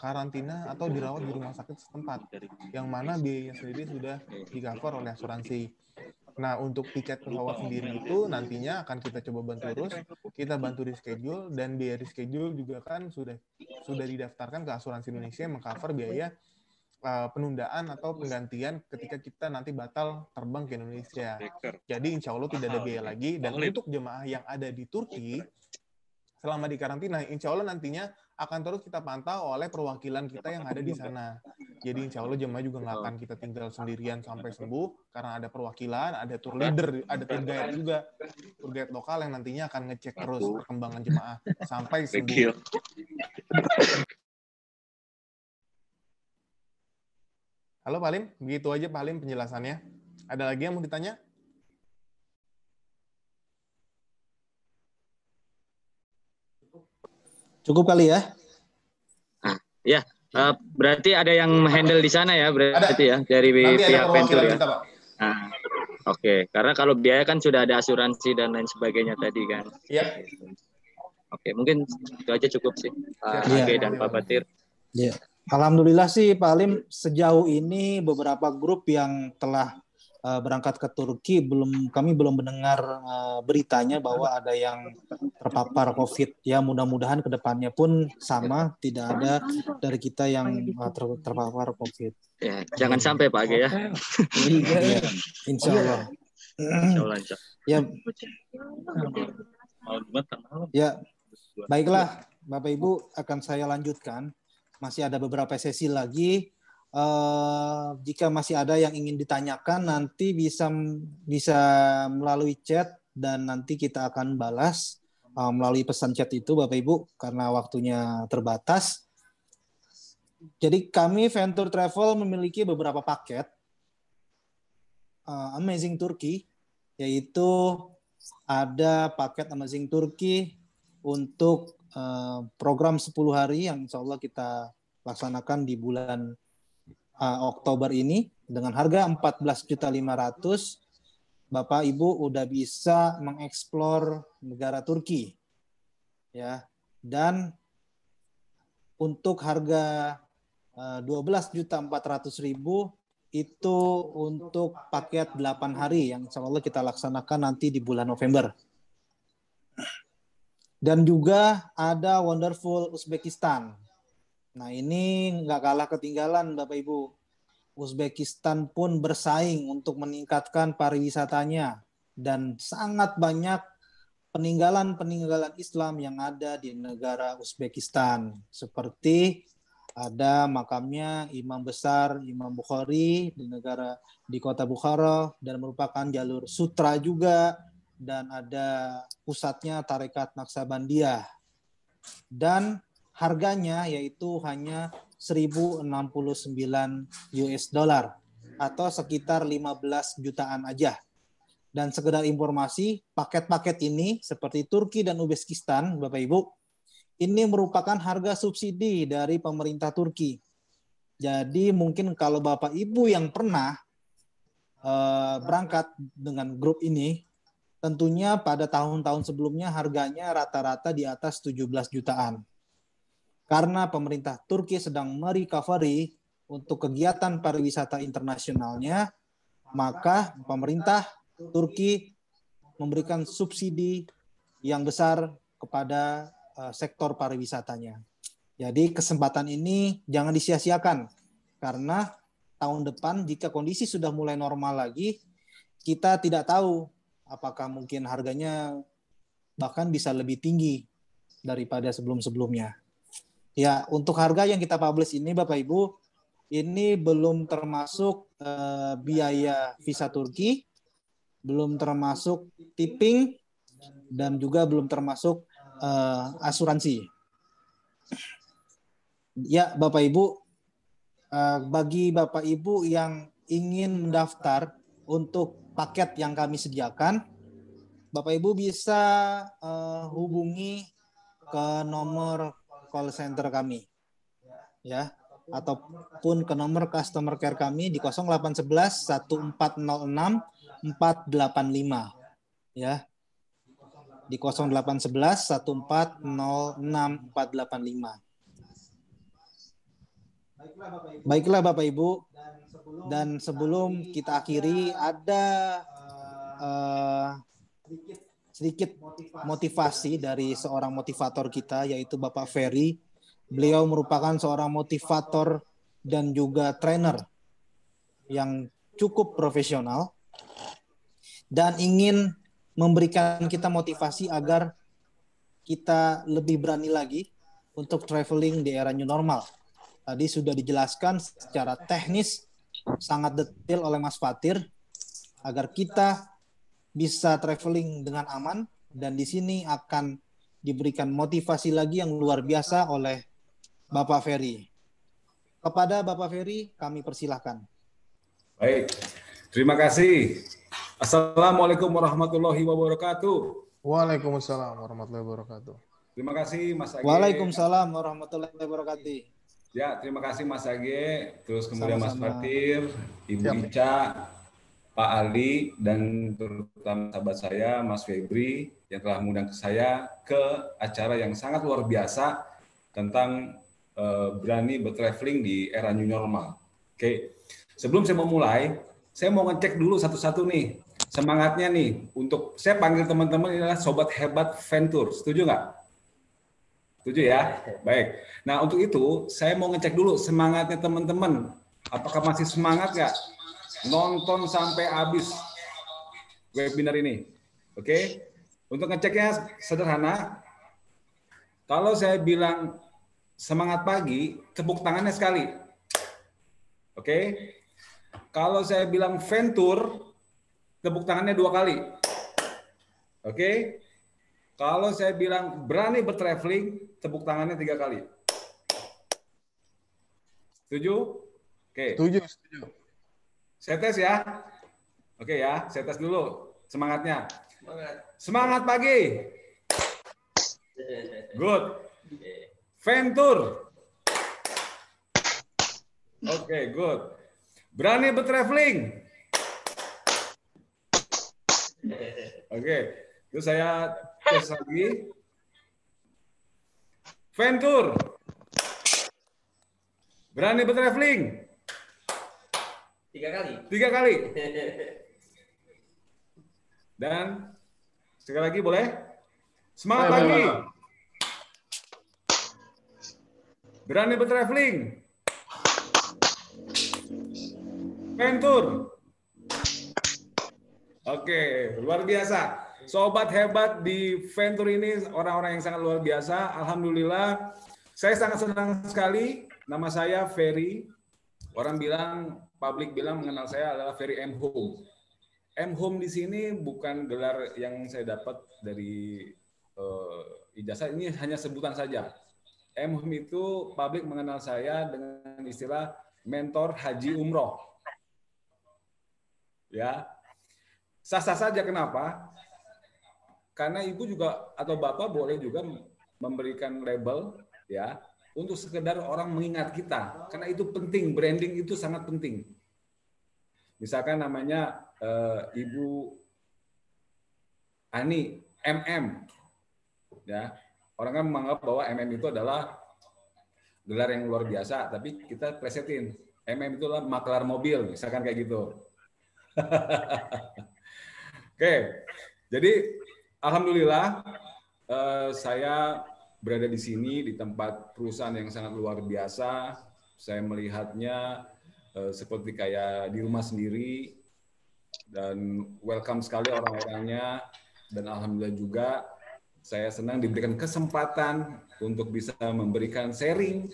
karantina atau dirawat di rumah sakit setempat, yang mana biayanya sendiri sudah di-cover oleh asuransi. Nah, untuk tiket pesawat sendiri itu nantinya akan kita coba bantu urus, kita bantu reschedule, dan biaya reschedule juga kan sudah didaftarkan ke asuransi Indonesia yang mengcover biaya penundaan atau penggantian ketika kita nanti batal terbang ke Indonesia. Jadi insya Allah tidak ada biaya lagi. Dan untuk jemaah yang ada di Turki selama di karantina, insya Allah nantinya akan terus kita pantau oleh perwakilan kita yang ada di sana. Jadi insya Allah jemaah juga nggak akan kita tinggal sendirian sampai sembuh, karena ada perwakilan, ada tour leader, ada tour guide juga, tour guide lokal yang nantinya akan ngecek terus perkembangan jemaah sampai sembuh. Halo Pak Halim, begitu aja Pak Halim penjelasannya. Ada lagi yang mau ditanya? Cukup kali ya? Ya, berarti ada yang handle di sana ya, berarti ya dari pihak Venture ya. Kita, Pak. Nah, oke. Karena kalau biaya kan sudah ada asuransi dan lain sebagainya tadi kan. Iya. Oke, mungkin itu aja cukup sih, Pak Age dan Pak Batir. Iya. Alhamdulillah sih Pak Halim, sejauh ini beberapa grup yang telah berangkat ke Turki kami belum mendengar beritanya bahwa ada yang terpapar COVID. Ya mudah-mudahan kedepannya pun sama, tidak ada dari kita yang terpapar COVID. Ya, jangan sampai Pak Age ya. Ya, insya Allah. Ya, baiklah Bapak Ibu, akan saya lanjutkan. Masih ada beberapa sesi lagi. Jika masih ada yang ingin ditanyakan, nanti bisa melalui chat dan nanti kita akan balas melalui pesan chat itu, Bapak Ibu, karena waktunya terbatas. Jadi kami Venture Travel memiliki beberapa paket Amazing Turkey, yaitu ada paket Amazing Turkey untuk program 10 hari yang insya Allah kita laksanakan di bulan Oktober ini dengan harga 14.500.000. Bapak Ibu udah bisa mengeksplor negara Turki ya, dan untuk harga 12.400.000 itu untuk paket 8 hari yang insya Allah kita laksanakan nanti di bulan November. Dan juga ada Wonderful Uzbekistan. Nah ini nggak kalah ketinggalan Bapak Ibu. Uzbekistan pun bersaing untuk meningkatkan pariwisatanya. Dan sangat banyak peninggalan-peninggalan Islam yang ada di negara Uzbekistan. Seperti ada makamnya Imam Besar Imam Bukhari di kota Bukhara, dan merupakan jalur sutra juga. Dan ada pusatnya Tarekat Naqsabandiyah. Dan harganya yaitu hanya 1.069 US dollar atau sekitar 15 jutaan aja. Dan sekedar informasi, paket-paket ini seperti Turki dan Uzbekistan, Bapak Ibu, ini merupakan harga subsidi dari pemerintah Turki. Jadi mungkin kalau Bapak Ibu yang pernah berangkat dengan grup ini, tentunya pada tahun-tahun sebelumnya harganya rata-rata di atas 17 jutaan. Karena pemerintah Turki sedang merecovery untuk kegiatan pariwisata internasionalnya, maka pemerintah Turki memberikan subsidi yang besar kepada sektor pariwisatanya. Jadi kesempatan ini jangan disia-siakan, karena tahun depan jika kondisi sudah mulai normal lagi, kita tidak tahu apakah mungkin harganya bahkan bisa lebih tinggi daripada sebelum-sebelumnya. Ya, untuk harga yang kita publish ini Bapak Ibu, ini belum termasuk biaya visa Turki, belum termasuk tipping, dan juga belum termasuk asuransi. Ya, Bapak Ibu, bagi Bapak Ibu yang ingin mendaftar untuk paket yang kami sediakan, Bapak Ibu bisa hubungi ke nomor call center kami, ya, ataupun ke nomor customer care kami di 0811 1406 485, ya, di 0811 1406 485. Baiklah Bapak Ibu, dan sebelum kita akhiri ada sedikit motivasi dari seorang motivator kita, yaitu Bapak Ferry. Beliau merupakan seorang motivator dan juga trainer yang cukup profesional dan ingin memberikan kita motivasi agar kita lebih berani lagi untuk traveling di era new normal. Tadi sudah dijelaskan secara teknis sangat detail oleh Mas Fatir agar kita bisa traveling dengan aman, dan di sini akan diberikan motivasi lagi yang luar biasa oleh Bapak Ferry. Kepada Bapak Ferry kami persilahkan. Baik, terima kasih. Assalamualaikum warahmatullahi wabarakatuh. Waalaikumsalam warahmatullahi wabarakatuh. Terima kasih Mas Age. Waalaikumsalam warahmatullahi wabarakatuh. Ya, terima kasih Mas Age, terus kemudian Sama-sama. Mas Fatir, Ibu Ica, Pak Ali, dan terutama sahabat saya, Mas Febri, yang telah mengundang saya ke acara yang sangat luar biasa tentang berani bertraveling di era new normal. Oke, sebelum saya memulai, saya mau ngecek dulu satu-satu nih, semangatnya nih, untuk saya panggil teman-teman ini adalah Sobat Hebat Venture, setuju nggak? Setuju ya? Baik. Nah, untuk itu saya mau ngecek dulu semangatnya teman-teman. Apakah masih semangat nggak nonton sampai habis webinar ini? Oke. Untuk ngeceknya sederhana. Kalau saya bilang semangat pagi, tepuk tangannya sekali. Oke. Kalau saya bilang venture, tepuk tangannya 2 kali. Oke. Kalau saya bilang berani bertraveling, tepuk tangannya 3 kali. Setuju? Oke. Setuju. Saya tes ya. Oke ya, saya tes dulu semangatnya. Semangat pagi. Good. Venture. Oke, good. Berani bertraveling. Oke, itu saya tes lagi. Venture. Berani bertraveling. 3 kali. 3 kali. Dan sekali lagi boleh? Semangat pagi. Berani bertraveling. Venture. Oke, luar biasa. Sobat hebat di Venture ini orang-orang yang sangat luar biasa. Alhamdulillah, saya sangat senang sekali. Nama saya Ferry. Orang bilang, publik bilang mengenal saya adalah Ferry M. Home. M. Home di sini bukan gelar yang saya dapat dari ijazah, ini hanya sebutan saja. M. Home itu publik mengenal saya dengan istilah mentor haji umroh. Ya, sah-sah saja. Kenapa? Karena ibu juga atau bapak boleh juga memberikan label ya untuk sekedar orang mengingat kita, karena itu penting, branding itu sangat penting. Misalkan namanya Ibu Ani MM, ya orang kan menganggap bahwa MM itu adalah gelar yang luar biasa, tapi kita plesetin MM itu adalah maklar mobil, misalkan kayak gitu. Oke, jadi alhamdulillah saya berada di sini di tempat perusahaan yang sangat luar biasa. Saya melihatnya seperti kayak di rumah sendiri dan welcome sekali orang-orangnya, dan alhamdulillah juga saya senang diberikan kesempatan untuk bisa memberikan sharing,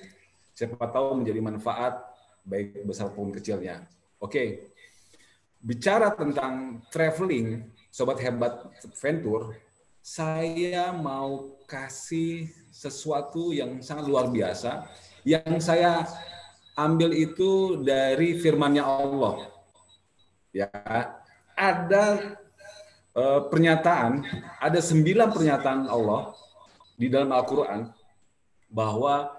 siapa tahu menjadi manfaat baik besar maupun kecilnya. Oke. Bicara tentang traveling, Sobat Hebat Venture, saya mau kasih sesuatu yang sangat luar biasa, yang saya ambil itu dari firman-Nya Allah. Ya, ada pernyataan, ada 9 pernyataan Allah di dalam Al-Quran bahwa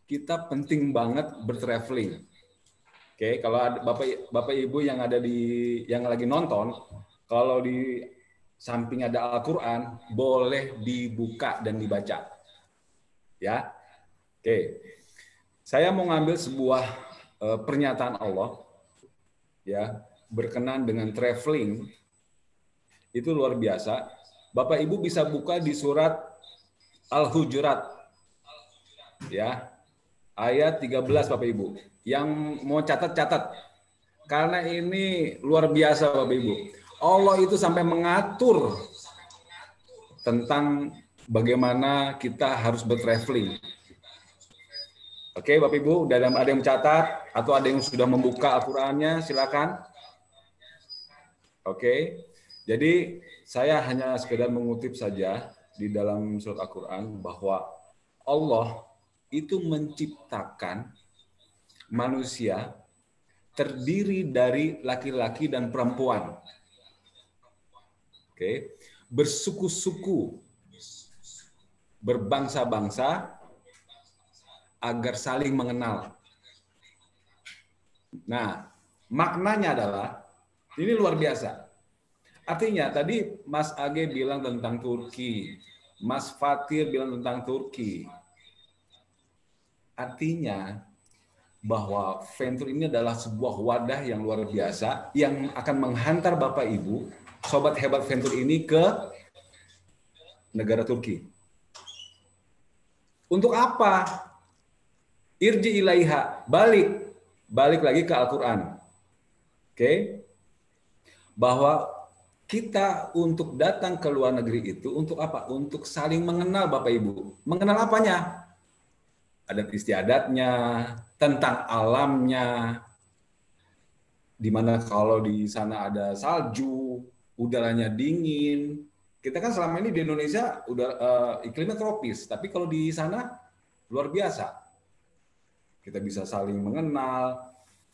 kita penting banget bertraveling. Oke, kalau ada Bapak Ibu yang ada yang lagi nonton, kalau di samping ada Al-Quran, boleh dibuka dan dibaca. Ya. Oke. Saya mau ngambil sebuah pernyataan Allah ya, berkenan dengan traveling. Itu luar biasa. Bapak Ibu bisa buka di surat Al-Hujurat. Ya. Ayat 13 Bapak Ibu. Yang mau catat-catat. Karena ini luar biasa Bapak Ibu. Allah itu sampai mengatur tentang bagaimana kita harus bertraveling. Oke, Bapak Ibu, ada yang mencatat atau ada yang sudah membuka Al-Qur'annya, silakan. Oke. Jadi saya hanya sekedar mengutip saja di dalam surat Al-Qur'an bahwa Allah itu menciptakan manusia terdiri dari laki-laki dan perempuan. Oke, bersuku-suku, berbangsa-bangsa agar saling mengenal. Nah, maknanya adalah ini luar biasa. Artinya tadi Mas Age bilang tentang Turki, Mas Fatir bilang tentang Turki. Artinya bahwa Venture ini adalah sebuah wadah yang luar biasa yang akan menghantar Bapak Ibu, sobat hebat Venture ini ke negara Turki. Untuk apa? Irji ilaiha, balik lagi ke Al-Quran. Oke? Bahwa kita untuk datang ke luar negeri itu untuk apa? Untuk saling mengenal Bapak Ibu. Mengenal apanya? Adat istiadatnya, tentang alamnya, di mana kalau di sana ada salju, udaranya dingin. Kita kan selama ini di Indonesia iklimnya tropis, tapi kalau di sana luar biasa. Kita bisa saling mengenal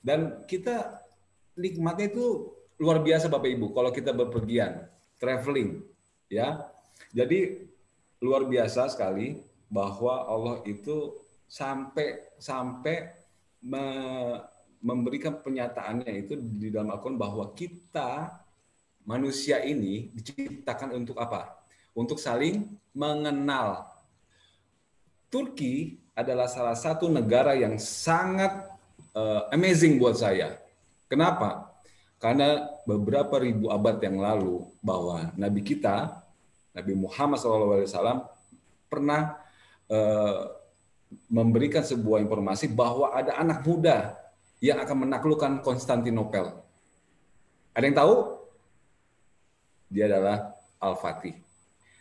dan kita nikmatnya itu luar biasa Bapak Ibu kalau kita berpergian, traveling, ya. Jadi luar biasa sekali bahwa Allah itu sampai memberikan pernyataannya itu di dalam Al-Quran bahwa kita manusia ini diciptakan untuk apa? Untuk saling mengenal. Turki adalah salah satu negara yang sangat amazing buat saya. Kenapa? Karena beberapa ribu abad yang lalu bahwa Nabi kita, Nabi Muhammad SAW pernah memberikan sebuah informasi bahwa ada anak muda yang akan menaklukkan Konstantinopel. Ada yang tahu? Dia adalah Al-Fatih.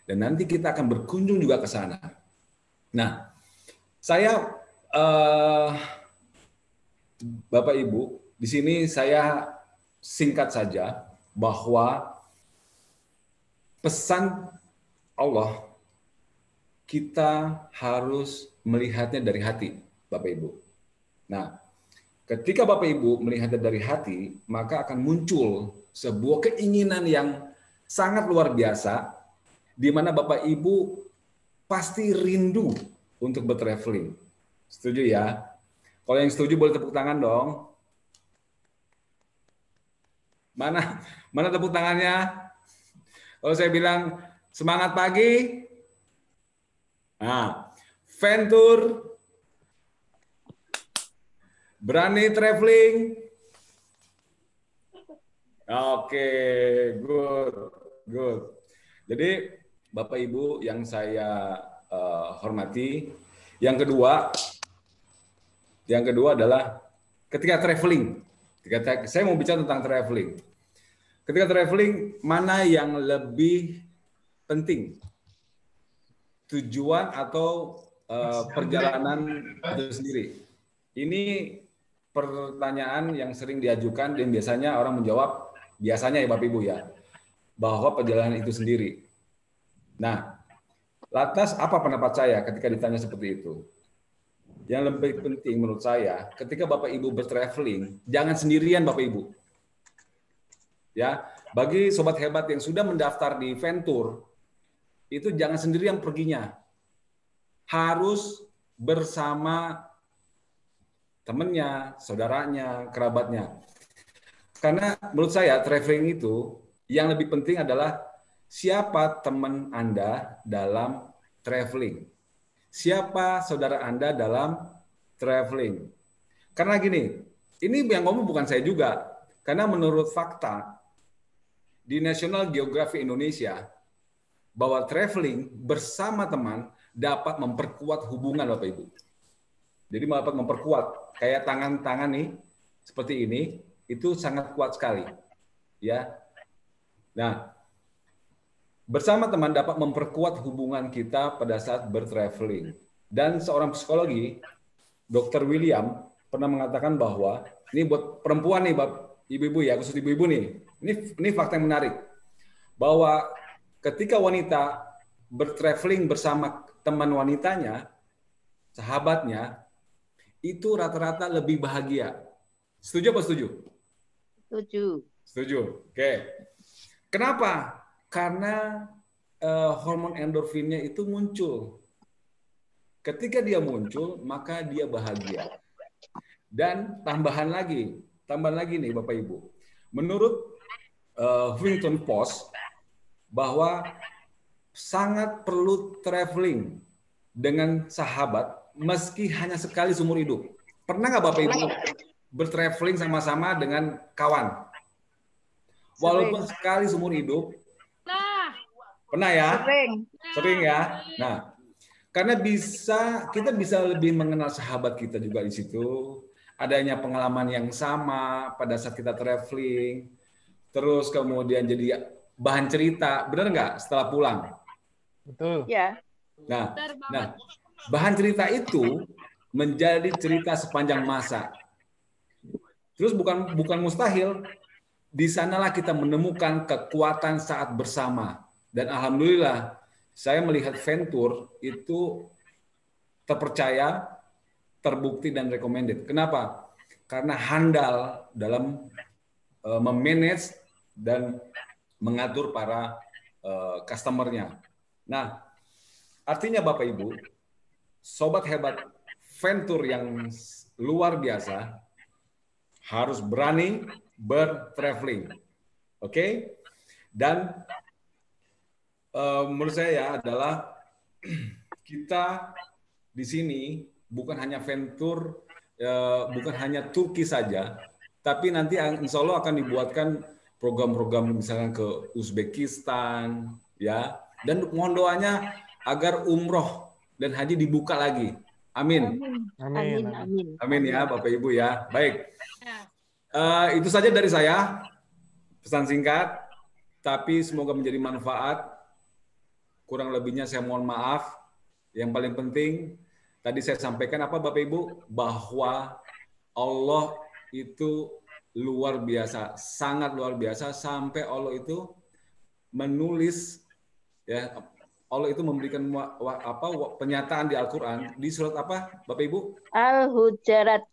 Dan nanti kita akan berkunjung juga ke sana. Nah, saya Bapak Ibu, di sini saya singkat saja bahwa pesan Allah kita harus melihatnya dari hati, Bapak Ibu. Nah, ketika Bapak Ibu melihatnya dari hati, maka akan muncul sebuah keinginan yang sangat luar biasa, di mana Bapak Ibu pasti rindu untuk bertraveling. Setuju ya? Kalau yang setuju boleh tepuk tangan dong. Mana tepuk tangannya? Kalau saya bilang semangat pagi. Nah, Venture, berani traveling. Oke, good. Jadi Bapak Ibu yang saya hormati, yang kedua adalah ketika traveling. Saya mau bicara tentang traveling. Ketika traveling, mana yang lebih penting? Tujuan atau perjalanan itu sendiri? Ini pertanyaan yang sering diajukan dan biasanya orang menjawab, biasanya ya Bapak Ibu ya, bahwa perjalanan itu sendiri. Nah, lantas apa pendapat saya ketika ditanya seperti itu? Yang lebih penting menurut saya, ketika Bapak Ibu bertraveling, jangan sendirian Bapak Ibu. Ya, bagi sobat hebat yang sudah mendaftar di Venture, itu jangan sendiri yang perginya. Harus bersama temannya, saudaranya, kerabatnya. Karena menurut saya traveling itu yang lebih penting adalah siapa teman Anda dalam traveling. Siapa saudara Anda dalam traveling. Karena gini, ini yang ngomong bukan saya juga. Karena menurut fakta di National Geographic Indonesia bahwa traveling bersama teman dapat memperkuat hubungan Bapak Ibu. Jadi dapat memperkuat kayak tangan-tangan nih seperti ini itu sangat kuat sekali. Ya. Nah, bersama teman dapat memperkuat hubungan kita pada saat bertraveling. Dan seorang psikologi, Dr. William pernah mengatakan bahwa ini buat perempuan nih, ibu-ibu ya, khusus ibu-ibu nih. Ini fakta yang menarik. Bahwa ketika wanita bertraveling bersama teman wanitanya, sahabatnya, itu rata-rata lebih bahagia. Setuju apa setuju? Setuju. Setuju. Oke. Kenapa? Karena hormon endorfinnya itu muncul. Ketika dia muncul, maka dia bahagia. Dan tambahan lagi nih Bapak Ibu. Menurut Huffington Post bahwa sangat perlu traveling dengan sahabat meski hanya sekali seumur hidup. Pernah nggak Bapak Ibu bertraveling sama-sama dengan kawan? Walaupun sekali seumur hidup. Pernah ya? Sering ya. Nah, karena kita bisa lebih mengenal sahabat kita juga di situ. Adanya pengalaman yang sama pada saat kita traveling. Terus kemudian jadi bahan cerita, benar nggak setelah pulang? Betul. Ya. Nah, bahan cerita itu menjadi cerita sepanjang masa. Terus bukan mustahil, di sanalah kita menemukan kekuatan saat bersama. Dan alhamdulillah, saya melihat Venture itu terpercaya, terbukti dan recommended. Kenapa? Karena handal dalam memanage dan mengatur para customer-nya. Nah, artinya Bapak Ibu, sobat hebat Venture yang luar biasa harus berani bertraveling. Oke? Dan menurut saya adalah kita di sini bukan hanya Venture, bukan hanya Turki saja, tapi nanti insya Allah akan dibuatkan program-program misalnya ke Uzbekistan, ya. Dan mohon doanya agar umroh dan haji dibuka lagi. Amin. Amin. Amin. Amin ya Bapak Ibu ya. Baik. Itu saja dari saya. Pesan singkat, tapi semoga menjadi manfaat. Kurang lebihnya saya mohon maaf. Yang paling penting, tadi saya sampaikan apa Bapak Ibu? Bahwa Allah itu luar biasa, sangat luar biasa, sampai Allah itu menulis, ya, Allah itu memberikan pernyataan di Al-Quran di surat apa Bapak Ibu? Al-Hujurat.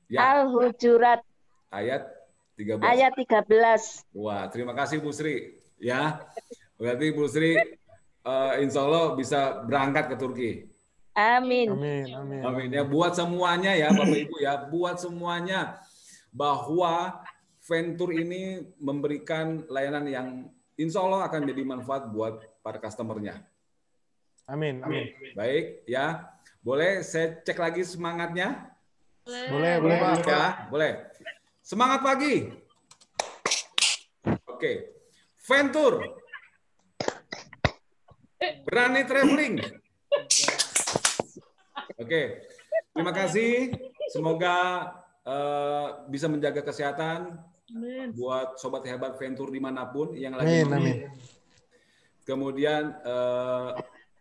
Ya. Al-Hujurat. Ayat 13. Ayat 13. Wah, terima kasih Bu Sri. Ya, berarti Bu Sri insya Allah bisa berangkat ke Turki. Amin. Amin. Ya, buat semuanya ya Bapak Ibu ya, buat semuanya bahwa Venture ini memberikan layanan yang insya Allah akan jadi manfaat buat para customer-nya. Amin. Baik ya, boleh saya cek lagi semangatnya? Boleh Pak. Ya, boleh. Semangat pagi. Oke. Venture. Berani traveling. Oke. Terima kasih. Semoga bisa menjaga kesehatan buat sobat hebat Venture dimanapun yang lagi. Amin. Kemudian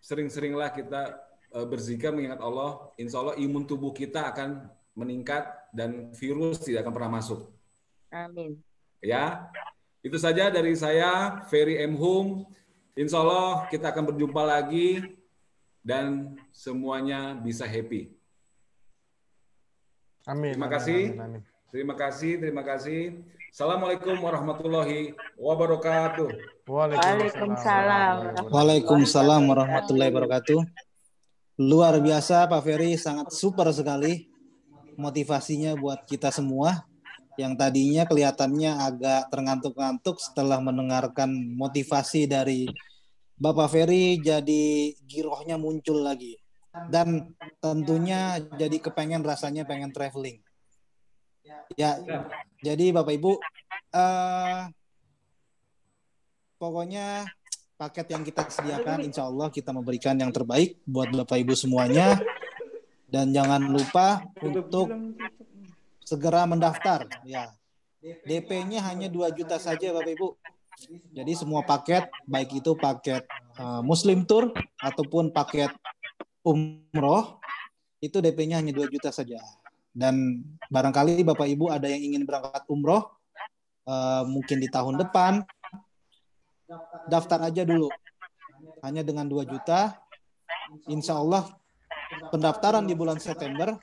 sering-seringlah kita berzikir mengingat Allah. Insya Allah imun tubuh kita akan meningkat dan virus tidak akan pernah masuk. Amin. Ya, itu saja dari saya, Ferry M. Hum. Insya Allah kita akan berjumpa lagi dan semuanya bisa happy. Amin. Terima kasih. Amin. Terima kasih, terima kasih. Assalamualaikum warahmatullahi wabarakatuh. Waalaikumsalam. Waalaikumsalam warahmatullahi wabarakatuh. Luar biasa Pak Ferry, sangat super sekali motivasinya buat kita semua yang tadinya kelihatannya agak terngantuk-ngantuk setelah mendengarkan motivasi dari Bapak Ferry, jadi girohnya muncul lagi. Dan tentunya jadi rasanya pengen traveling. Ya, jadi Bapak Ibu, pokoknya paket yang kita sediakan, insya Allah kita memberikan yang terbaik buat Bapak Ibu semuanya. Dan jangan lupa untuk segera mendaftar. Ya, DP-nya hanya 2 juta saja Bapak Ibu. Jadi semua paket, baik itu paket Muslim Tour ataupun paket umroh, itu DP-nya hanya 2 juta saja. Dan barangkali Bapak Ibu ada yang ingin berangkat umroh, mungkin di tahun depan, daftar aja dulu. Hanya dengan 2 juta, insya Allah pendaftaran di bulan September,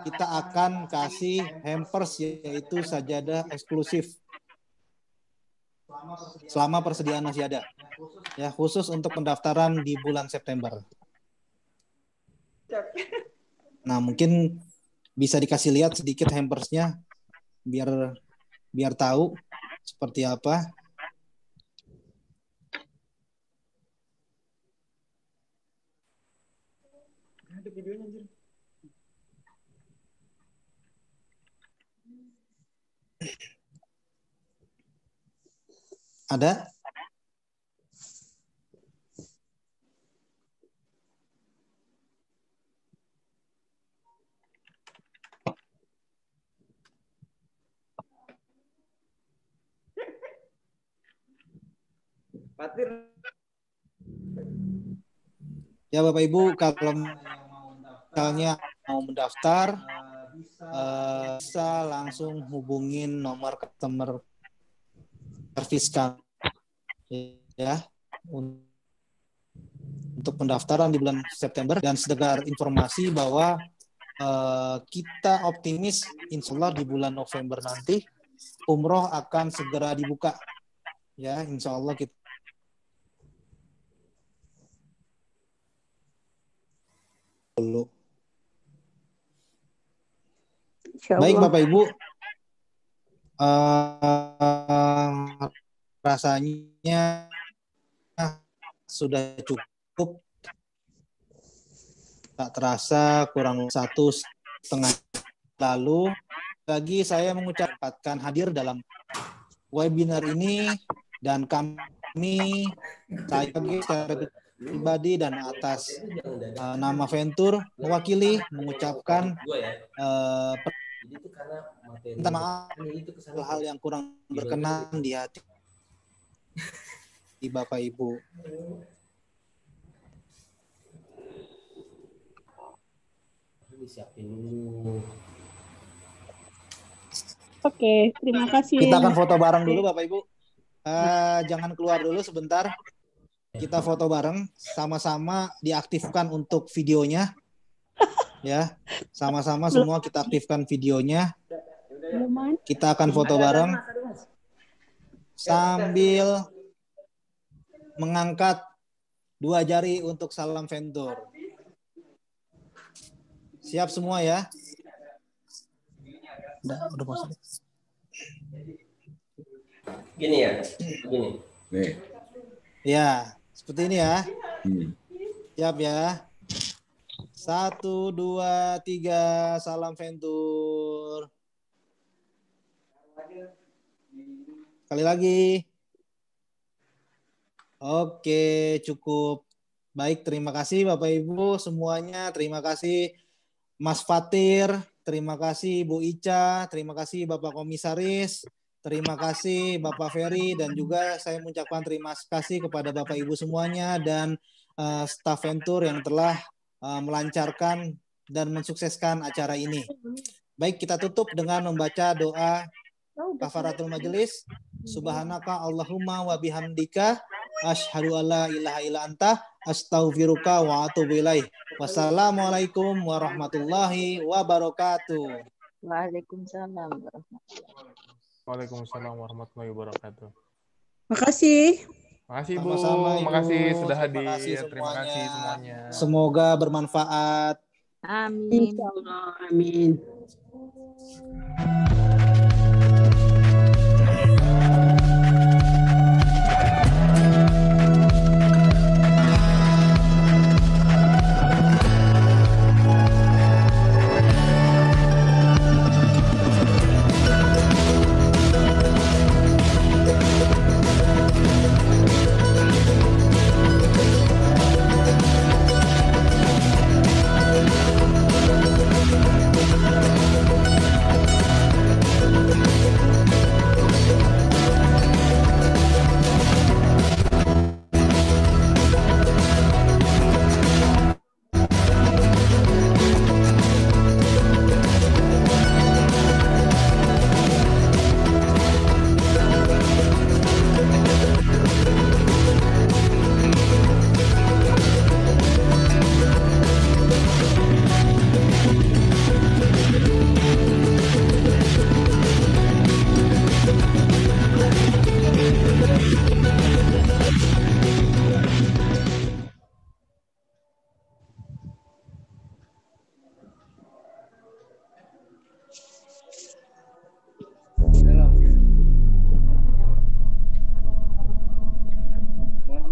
kita akan kasih hampers, yaitu sajadah eksklusif. Selama persediaan masih ada. Ya, khusus untuk pendaftaran di bulan September. Nah, mungkin bisa dikasih lihat sedikit hampersnya biar tahu seperti apa. Ada videonya anjir. Ada? Fatir. Ya Bapak Ibu, kalau misalnya mau mendaftar, bisa langsung hubungin nomor customer service kami ya untuk pendaftaran di bulan September. Dan sekedar informasi bahwa kita optimis insya Allah di bulan November nanti umroh akan segera dibuka ya, insya Allah kita dulu. Baik Bapak Ibu, rasanya sudah cukup. Tak terasa kurang 1,5 lalu lagi saya mengucapkan hadir dalam webinar ini, dan kami saya secara pribadi dan atas nama Venture mewakili mengucapkan minta maaf hal yang kurang berkenan di hati di Bapak Ibu. Disiapin dulu. Oke, terima kasih. Kita akan foto bareng dulu Bapak Ibu. Jangan keluar dulu sebentar. Kita foto bareng, sama-sama diaktifkan untuk videonya. Ya, sama-sama semua kita aktifkan videonya. Kita akan foto bareng sambil mengangkat 2 jari untuk salam Venture. Siap semua ya? Udah masuk. Gini ya, gini. Nih. Ya, seperti ini ya. Siap ya. 1, 2, 3, salam Venture. Sekali lagi. Oke, cukup. Baik, terima kasih Bapak Ibu semuanya. Terima kasih Mas Fatir, terima kasih Bu Ica, terima kasih Bapak Komisaris, terima kasih Bapak Ferry, dan juga saya mengucapkan terima kasih kepada Bapak Ibu semuanya dan staf Venture yang telah melancarkan dan mensukseskan acara ini. Baik, kita tutup dengan membaca doa kafaratul majelis. Subhanaka Allahumma wa bihamdika asyhadu alla ilaha illa anta astaghfiruka wa atubu ilaih. Wassalamualaikum warahmatullahi wabarakatuh. Waalaikumsalam. Waalaikumsalam warahmatullahi wabarakatuh. Makasih. Makasih Bu. Sama-sama, Ibu. Makasih sudah Terima hadir. kasih Terima kasih semuanya. Semoga bermanfaat. Amin. Insyaallah. Amin.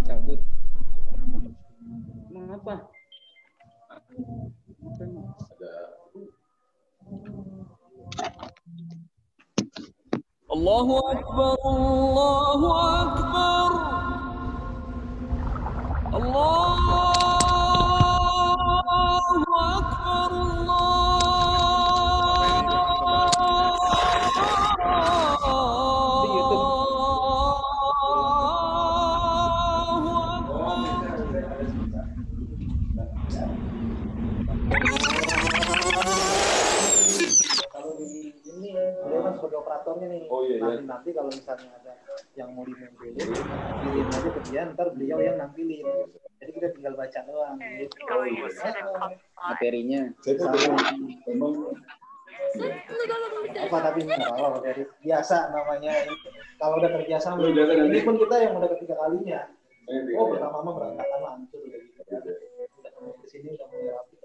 Cabut. Mengapa? Allahu Akbar, Allahu Akbar. Allahu Akbar, Ini beliau kan sebagai operatornya nih. Oh, iya, iya. Nanti kalau misalnya ada yang mau dinampilin, kirim aja ke dia, ntar beliau yang nampilin. Jadi kita tinggal baca doang. Gitu. Materinya. Apa tapi nggak apa materi biasa namanya. Kalau udah terbiasa, ini pun kita yang udah ketiga kalinya. Oh pertama mah berantakan langsung udah gitu ya. Udah kesini udah mulai rapi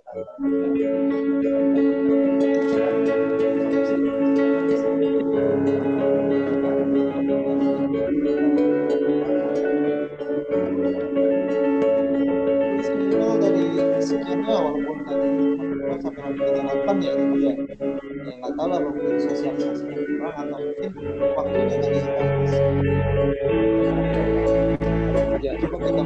dari sekiannya walaupun tadi sampai nanti 38 ya gitu ya. Ya nggak tahu lah mungkin sosialisasinya kurang atau mungkin waktunya tadi ya coba kita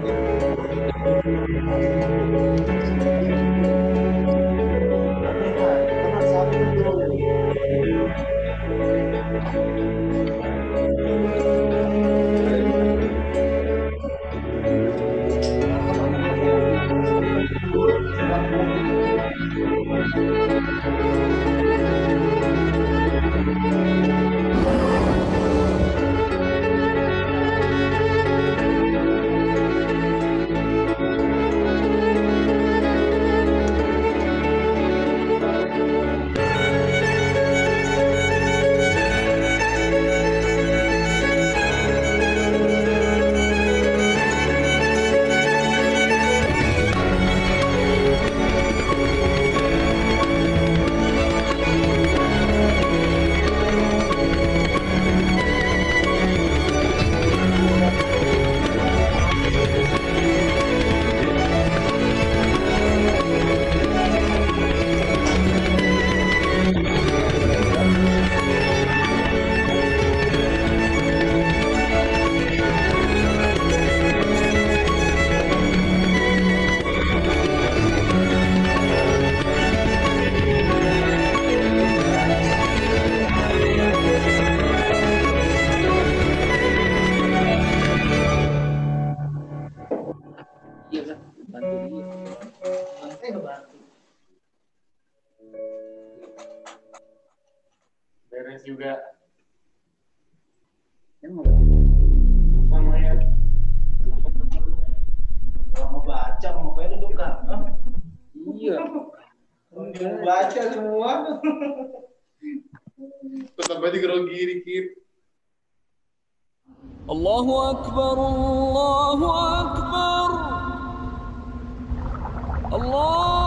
beres juga. Kalau mau baca mau duduk kan? Iya. Baca semua. Tetap aja grogi dikit. Allahu Akbar, Allahu Akbar. Allah